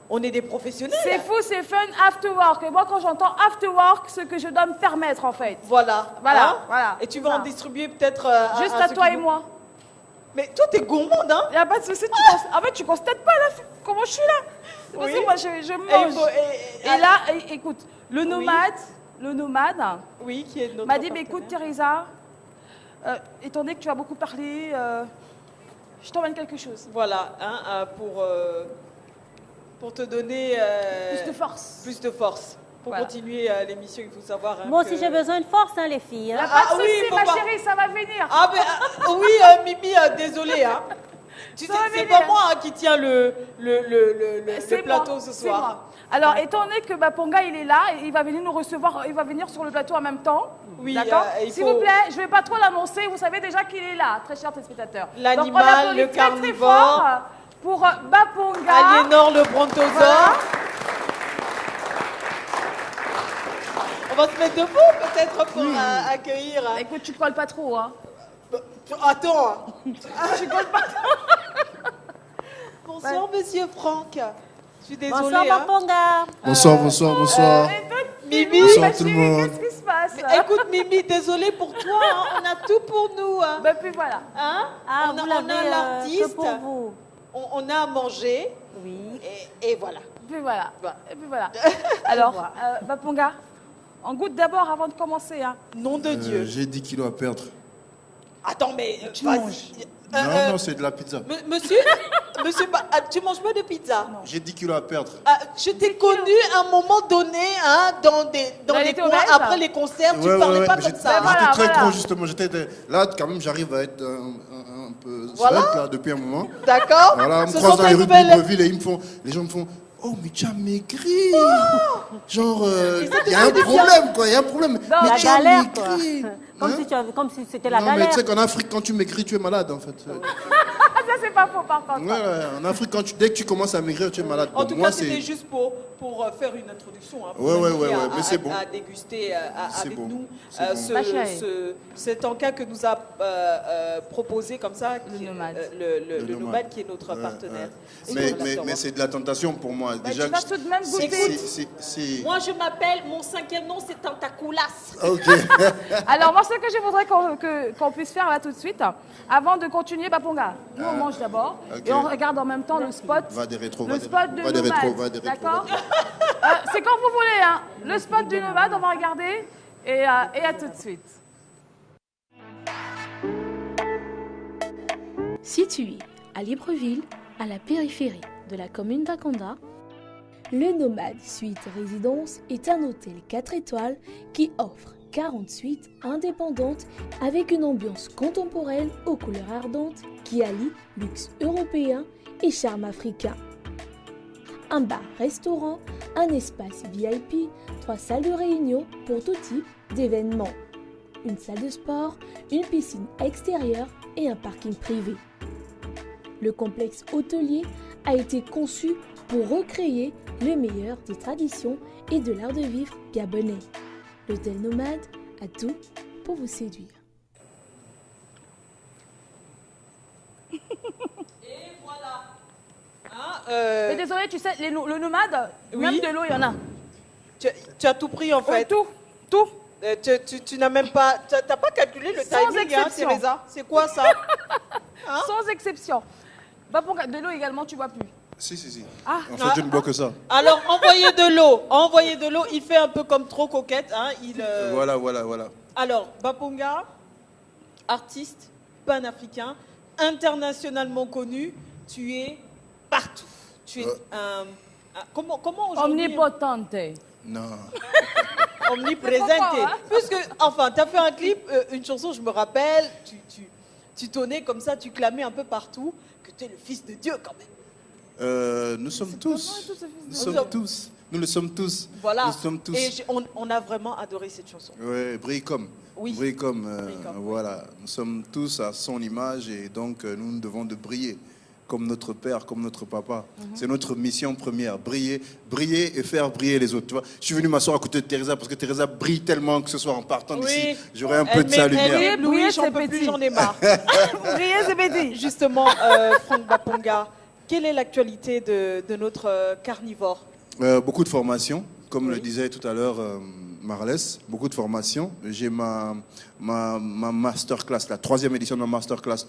On est des professionnels. C'est fou, c'est fun, after work. Et moi, quand j'entends after work, ce que je dois me permettre, en fait. Voilà. Voilà, Hein? voilà. Et tu vas en distribuer peut-être juste à ceux toi qui et veulent. moi. Mais toi, t'es gourmande, hein? Il n'y a pas de souci. En fait, tu constates pas, là, comment je suis là. C'est parce que moi, je mange. Et là, écoute, le nomade, oui, qui est notre m'a dit, bah, écoute, Teresa, étant donné que tu as beaucoup parlé, je t'emmène quelque chose. Voilà, hein, pour te donner... plus de force. Plus de force. Pour continuer l'émission, il faut savoir... Hein, Moi aussi, j'ai besoin de force, hein, les filles. Il n'y a pas de souci, ma chérie, ça va venir. Ah, mais, oui, Mimi, désolée, hein. Tu sais, c'est pas moi hein, qui tiens le plateau ce soir. Moi. Alors, étant donné que Baponga, il est là, il va venir nous recevoir, il va venir sur le plateau en même temps. Oui, d'accord. S'il vous plaît, je ne vais pas trop l'annoncer, vous savez déjà qu'il est là, très chers téléspectateurs. L'animal, le carnivore. Pour Baponga. Aliénor, le brontosaure. Voilà. On va se mettre debout peut-être pour accueillir. Écoute, tu colles pas trop, hein. Attends. Tu colles pas trop. Bonsoir, monsieur Franck. Je suis désolée. Bonsoir, Baponga. Bonsoir. Mimi, bonsoir tout le monde. Qu'est-ce qui se passe? Mais écoute, Mimi, désolée pour toi. Hein, on a tout pour nous. Hein. Ben puis voilà. Hein? Ah, on a l'artiste. pour vous. On a à manger. Oui. Et voilà. Puis voilà. Et puis voilà. Alors, Baponga, on goûte d'abord avant de commencer. Hein. Nom de Dieu. J'ai 10 kilos à perdre. Attends, mais tu manges. Non, c'est de la pizza. Monsieur, tu manges pas de pizza? J'ai 10 kilos à perdre. Je t'ai connu à un moment donné hein, dans des coins après les concerts, tu parlais pas comme ça. J'étais très gros justement. Là, quand même, j'arrive à être un peu svelte là depuis un moment. D'accord. Voilà, on me croise dans les rues de Libreville et les gens me font. Oh, mais tu as maigri. Genre, il y a un problème, quoi. Il y a un problème. Mais la galère, quoi. Comme si c'était la galère. Non, mais tu sais qu'en Afrique, quand tu maigris, tu es malade, en fait. Ça, c'est pas faux, par contre. Ouais, en Afrique, dès que tu commences à maigrir, tu es malade. En tout cas, c'était juste pour faire une introduction. Hein, ouais, mais c'est bon. À déguster avec bon. nous C'est cet encas que nous a proposé comme ça, le nomade qui est notre partenaire. Mais c'est de la tentation pour moi. Déjà, tu vas tout de même goûter. Moi, je m'appelle, mon 5e nom, c'est Tentacoulas. Ok. Alors, moi, ce que je voudrais qu'on puisse faire là tout de suite, avant de continuer, Baponga, nous on mange d'abord et on regarde en même temps le spot. Va des rétros, le spot de nomade. D'accord. C'est quand vous voulez, hein. Le spot du nomade, on va regarder et à tout de suite. Situé à Libreville, à la périphérie de la commune d'Akonda, le Nomade Suite Résidence est un hôtel 4 étoiles qui offre 40 suites indépendantes avec une ambiance contemporaine aux couleurs ardentes qui allie luxe européen et charme africain. Un bar-restaurant, un espace VIP, 3 salles de réunion pour tout type d'événements, une salle de sport, une piscine extérieure et un parking privé. Le complexe hôtelier a été conçu pour recréer le meilleur des traditions et de l'art de vivre gabonais. L'hôtel Nomade a tout pour vous séduire. Et voilà. Mais désolé, tu sais, le nomade, même de l'eau, il y en a. Tu as tout pris en fait. Tout. Tu n'as même pas, tu n'as pas calculé le timing, hein, Teresa. C'est quoi ça? Sans exception. De l'eau également, tu ne vois plus. Si. Ah. En fait, je ne bois que ça. Alors, envoyez de l'eau. Il fait un peu comme trop coquette. Hein, Voilà. Alors, Baponga, artiste panafricain, internationalement connu, tu es partout. Tu es comment aujourd'hui? Omnipotente. Non. Omniprésente. Puisque, enfin, tu as fait un clip, une chanson, je me rappelle, tu tonnais comme ça, tu clamais un peu partout que tu es le fils de Dieu quand même. Nous sommes tous. Nous le sommes tous. Voilà. Nous sommes tous. Et on a vraiment adoré cette chanson. Oui, brille comme. Oui. Brille comme. Voilà. Nous sommes tous à son image et donc nous devons de briller comme notre père, comme notre papa. C'est notre mission première. Briller et faire briller les autres. Tu vois, je suis venu m'asseoir à côté de Teresa parce que Teresa brille tellement que ce soir en partant d'ici, j'aurai un peu de sa lumière. Louis, j'en peux plus, j'en ai marre. Briller, c'est petit. Justement, Franck Baponga, quelle est l'actualité de notre carnivore? Beaucoup de formations, comme le disait tout à l'heure Marlès, beaucoup de formations. J'ai ma masterclass, la 3e édition de ma masterclass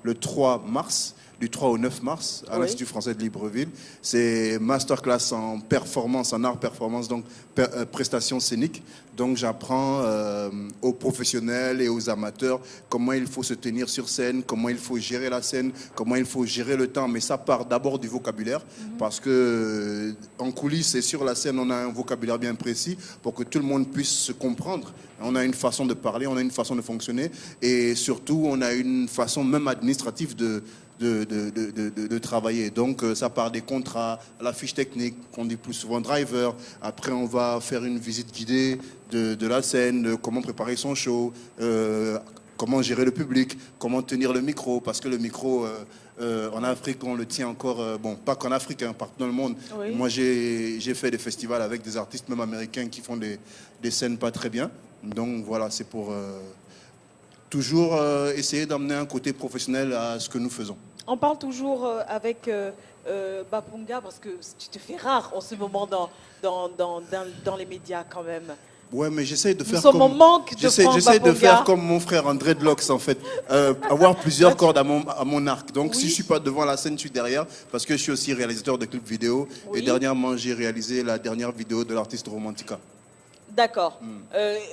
le 3 mars. Du 3 au 9 mars à l'Institut français de Libreville. C'est masterclass en performance, en art performance, donc prestations scéniques. Donc j'apprends aux professionnels et aux amateurs comment il faut se tenir sur scène, comment il faut gérer la scène, comment il faut gérer le temps. Mais ça part d'abord du vocabulaire parce que en coulisses et sur la scène, on a un vocabulaire bien précis pour que tout le monde puisse se comprendre. On a une façon de parler, on a une façon de fonctionner et surtout on a une façon même administrative de travailler. Donc ça part des contrats, la fiche technique, qu'on dit plus souvent driver. Après on va faire une visite guidée de la scène, de comment préparer son show, comment gérer le public, comment tenir le micro, parce que le micro en Afrique on le tient encore, bon pas qu'en Afrique, partout dans le monde. Oui. Moi j'ai fait des festivals avec des artistes même américains qui font des scènes pas très bien. Donc voilà, c'est pour toujours essayer d'amener un côté professionnel à ce que nous faisons. On parle toujours avec Baponga parce que tu te fais rare en ce moment dans les médias quand même. Ouais, mais j'essaie de faire comme... J'essaie de faire comme mon frère André Dreadlocks, en fait. Avoir plusieurs cordes à mon arc. Donc, si je ne suis pas devant la scène, je suis derrière. Parce que je suis aussi réalisateur de clips vidéo. Et dernièrement, j'ai réalisé la dernière vidéo de l'artiste Romantica. D'accord.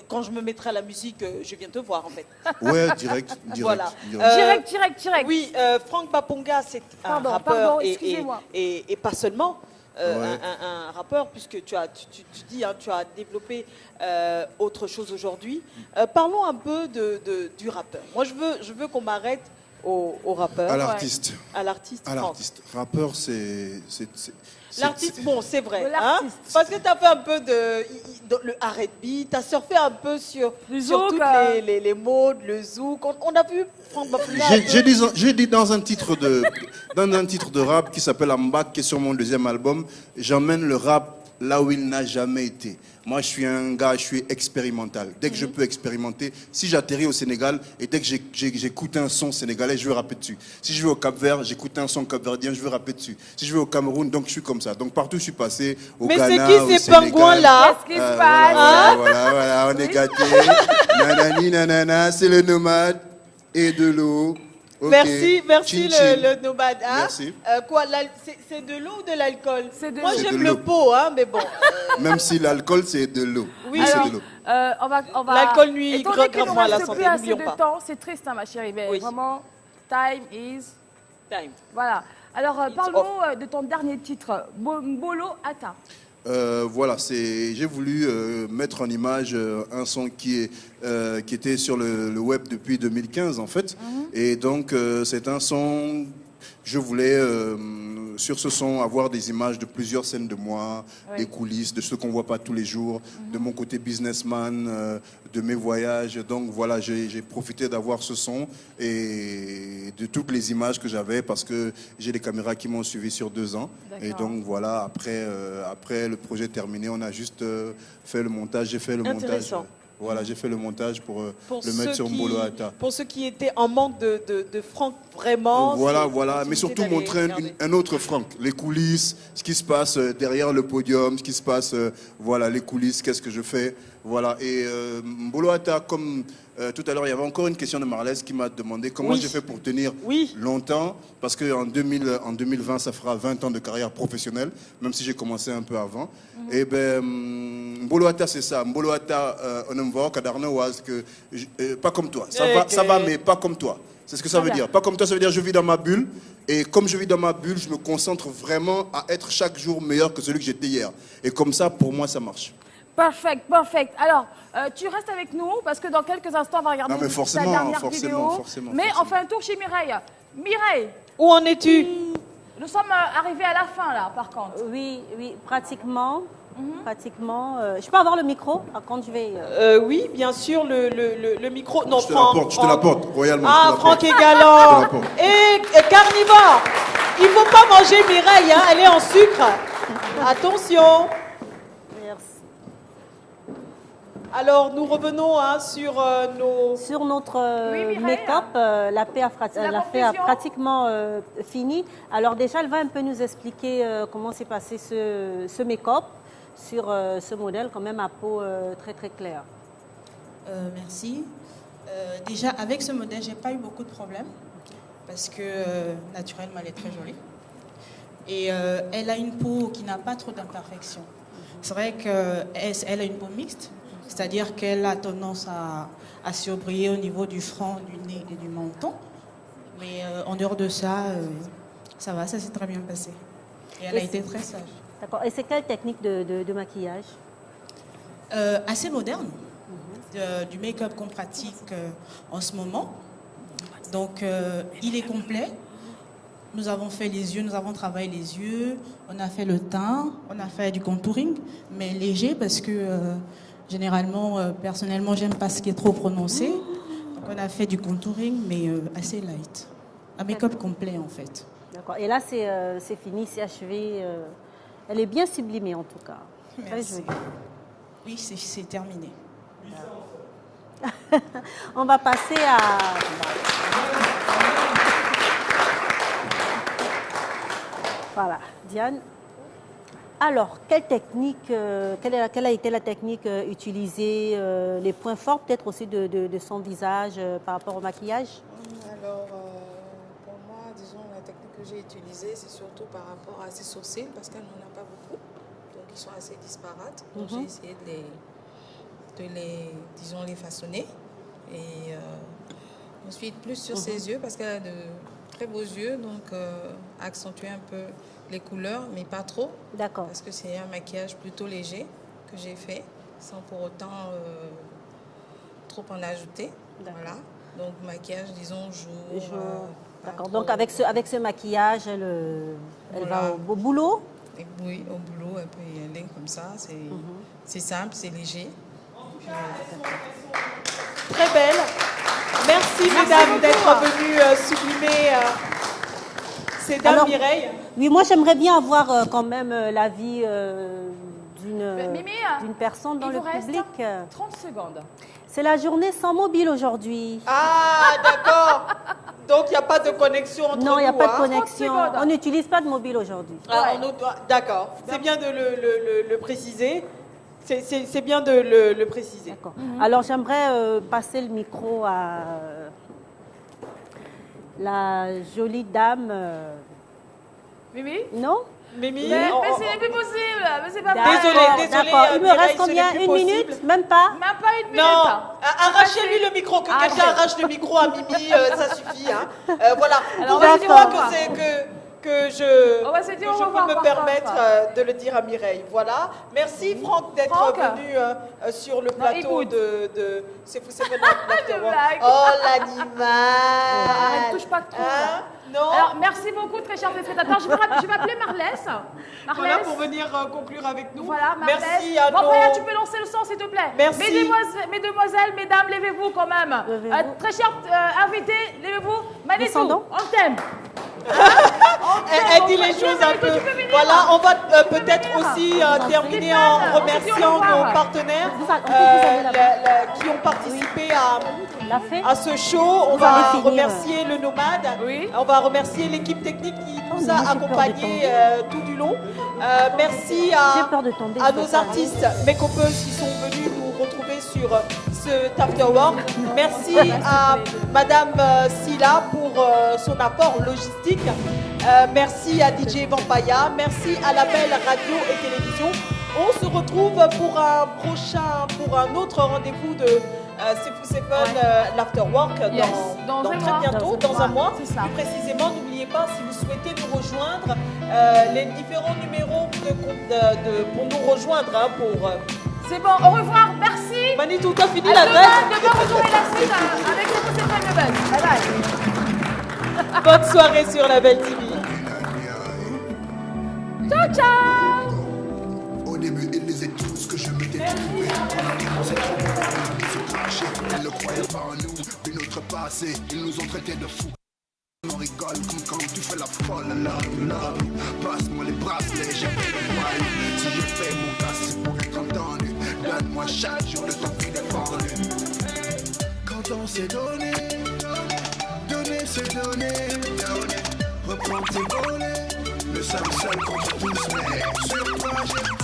Quand je me mettrai à la musique, je viens te voir, en fait. Ouais, direct. Voilà. Direct. Oui, Franck Baponga, c'est un rappeur et pas seulement. Un rappeur, puisque tu dis, tu as développé autre chose aujourd'hui. Parlons un peu du rappeur. Moi, je veux qu'on m'arrête au rappeur. À l'artiste. À l'artiste. Rappeur, c'est l'artiste, bon, c'est vrai. Hein, parce que tu as fait un peu le R&B, tu as surfé un peu sur toutes les modes, le zouk. On a vu Franck Baponga. J'ai dit dans un titre de rap qui s'appelle Ambak, qui est sur mon 2e album, j'emmène le rap là où il n'a jamais été. Moi, je suis un gars, je suis expérimental. Dès que je peux expérimenter, si j'atterris au Sénégal et dès que j'écoute un son sénégalais, je veux rapper dessus. Si je vais au Cap-Vert, j'écoute un son capverdien, je veux rapper dessus. Si je vais au Cameroun, donc je suis comme ça. Donc partout, je suis passé, au Ghana, au Sénégal. Mais c'est qui ces pingouins-là? Qu'est-ce qui se passe? Voilà, on est gâtés. Nanani, nanana, c'est le nomade et de l'eau. Okay. Merci le nomade. Hein? Merci. Quoi, c'est de l'eau ou de l'alcool? Moi, C'est j'aime de le l'eau. pot, hein, mais bon. Même si l'alcool, c'est de l'eau. Oui, mais alors, c'est de l'eau. On va... L'alcool nuit Étant donné qu'il nous gravement à la reste santé, plus assez n'oublions de pas. temps, c'est triste, hein, ma chérie. Mais vraiment, time is... Time. Voilà. Alors, parle-nous de ton dernier titre, Mbolo Ata. Voilà, j'ai voulu mettre en image un son qui était sur le web depuis 2015 en fait. Et donc c'est un son, je voulais sur ce son avoir des images de plusieurs scènes de moi, des coulisses, de ce qu'on voit pas tous les jours, de mon côté businessman, de mes voyages. Donc voilà, j'ai profité d'avoir ce son et de toutes les images que j'avais parce que j'ai des caméras qui m'ont suivi sur 2 ans. Et donc voilà, après le projet terminé, on a juste fait le montage, j'ai fait le montage. Voilà, j'ai fait le montage pour le mettre sur Mbolo Ata. Pour ceux qui étaient en manque de Franck, vraiment. Voilà, mais surtout montrer un autre Franck. Les coulisses, ce qui se passe derrière le podium, ce qui se passe, voilà, les coulisses, qu'est-ce que je fais. Voilà, et Mbolo Ata, comme tout à l'heure, il y avait encore une question de Marlès qui m'a demandé comment j'ai fait pour tenir longtemps, parce qu'en 2020, ça fera 20 ans de carrière professionnelle, même si j'ai commencé un peu avant. Et bien, Mbolo Ata, c'est ça. Mbolo Ata, on me voit, pas comme toi. Ça va, mais pas comme toi. C'est ce que ça veut dire. Pas comme toi, ça veut dire je vis dans ma bulle. Et comme je vis dans ma bulle, je me concentre vraiment à être chaque jour meilleur que celui que j'étais hier. Et comme ça, pour moi, ça marche. Perfect. Alors, tu restes avec nous parce que dans quelques instants, on va regarder ta dernière vidéo. Mais on fait un tour chez Mireille. Mireille, où en es-tu? Nous sommes arrivés à la fin, là, par contre. Oui, pratiquement. Pratiquement. Je peux avoir le micro quand je vais... Oui, bien sûr, le micro... Non, je te l'apporte, royalement. Ah, Franck est galant. Et carnivore. Il ne faut pas manger Mireille, hein, elle est en sucre. Attention. Merci. Alors, nous revenons sur nos... Sur notre make-up, la paix a pratiquement fini. Alors déjà, elle va un peu nous expliquer comment s'est passé ce make-up sur ce modèle quand même à peau très très claire. Merci. Déjà, avec ce modèle, j'ai pas eu beaucoup de problèmes parce que naturellement, elle est très jolie. Et elle a une peau qui n'a pas trop d'imperfections. C'est vrai qu'elle a une peau mixte, c'est-à-dire qu'elle a tendance à surbriller au niveau du front, du nez et du menton. Mais en dehors de ça, ça va, ça s'est très bien passé. Et elle a été très sage. D'accord. Et c'est quelle technique de maquillage? Assez moderne, du make-up qu'on pratique en ce moment. Donc, il est complet. Nous avons fait les yeux, nous avons travaillé les yeux, on a fait le teint, on a fait du contouring, mais léger parce que généralement, personnellement, j'aime pas ce qui est trop prononcé. Donc, on a fait du contouring, mais assez light. Un make-up complet, en fait. D'accord. Et là, c'est fini, c'est achevé. Elle est bien sublimée, en tout cas. Merci. Oui, c'est terminé. On va passer à... Voilà, Diane. Alors, quelle technique, quelle a été la technique utilisée, les points forts peut-être aussi de son visage par rapport au maquillage? Alors, pour moi, disons, la technique que j'ai utilisée, c'est surtout par rapport à ses sourcils, parce qu'elle n'en a pas beaucoup, donc ils sont assez disparates. Donc j'ai essayé de les façonner. Et ensuite, plus sur ses yeux, parce qu'elle a de très beaux yeux, donc accentuer un peu les couleurs, mais pas trop. D'accord. Parce que c'est un maquillage plutôt léger que j'ai fait, sans pour autant trop en ajouter. Voilà. Donc maquillage, disons, jour. D'accord. Donc avec ce maquillage, elle va au boulot? Et oui, au boulot, elle peut y aller comme ça. C'est simple, c'est léger. Très belle. Merci mesdames d'être venues sublimer ces dames. Alors, Mireille. Oui, moi j'aimerais bien avoir quand même l'avis d'une personne dans le public. 30 secondes. C'est la journée sans mobile aujourd'hui. Ah, d'accord. Donc il n'y a pas de connexion entre nous. Non, il n'y a pas de connexion. On n'utilise pas de mobile aujourd'hui. Ah, d'accord. C'est bien de le préciser. C'est bien de le préciser. D'accord. Alors, j'aimerais passer le micro à la jolie dame. Mimi? Non? Mimi? Mais c'est plus possible. Mais c'est pas Désolée. D'accord. Il me reste combien? Une minute? Même pas? Même pas une minute. Non. Arrachez-lui le micro. Que quelqu'un arrache le micro à Mimi, ça suffit. Hein. Voilà. Prouvez-moi que je peux me permettre de le dire à Mireille. Voilà. Merci Franck d'être venu sur le plateau de C'est fou, c'est vraiment. Oh l'animal. Arrête, touche pas trop. Non. Alors, merci beaucoup, très chers téléspectateurs. Je vais appeler Marlès. Voilà, pour venir conclure avec nous. Voilà, Marlès. Merci à bon, après, tu peux lancer le son, s'il te plaît. Merci. Mesdemoiselles, mesdames, levez-vous quand même. Très chers invités, levez-vous. Manitou, on t'aime. Elle dit les choses un peu. Voilà, on va peut-être aussi terminer en remerciant nos partenaires qui ont participé à ce show. On va remercier le Nomade. On va remercier l'équipe technique qui nous a accompagnés tout du long. Merci à nos artistes make-upers qui sont venus nous retrouver sur ce afterwork. Merci à Madame Silla pour son apport logistique. Merci à DJ Vampaya. Merci à la belle radio et télévision. On se retrouve pour un autre rendez-vous de C'est fou, c'est fun, l'afterwork dans très bientôt, dans un mois. Plus précisément, n'oubliez pas, si vous souhaitez nous rejoindre, les différents numéros pour nous rejoindre. C'est bon, au revoir, merci. Manitou, t'as fini l'adresse. Demain, vous aurez la suite avec C'est fou, c'est fun, le buzz. Bye bye. Bonne soirée sur la Belle TV. Ciao, ciao. Au début, ils disaient tous que je m'étais trouvé. On a dépensé trop de temps, ils se crachaient. Ils ne croyaient pas en nous, puis notre passé, ils nous ont traités de fous. On rigole comme quand tu fais la folle, love. Passe-moi les bracelets, j'ai fait le royaume. Si j'ai fait mon cas, c'est pour être entendu. Donne-moi chaque jour le temps qu'il est parvenu. Quand on s'est donné, c'est donné. Reprends tes volets, le seul qu'on peut tous mettre. Sur toi, j'ai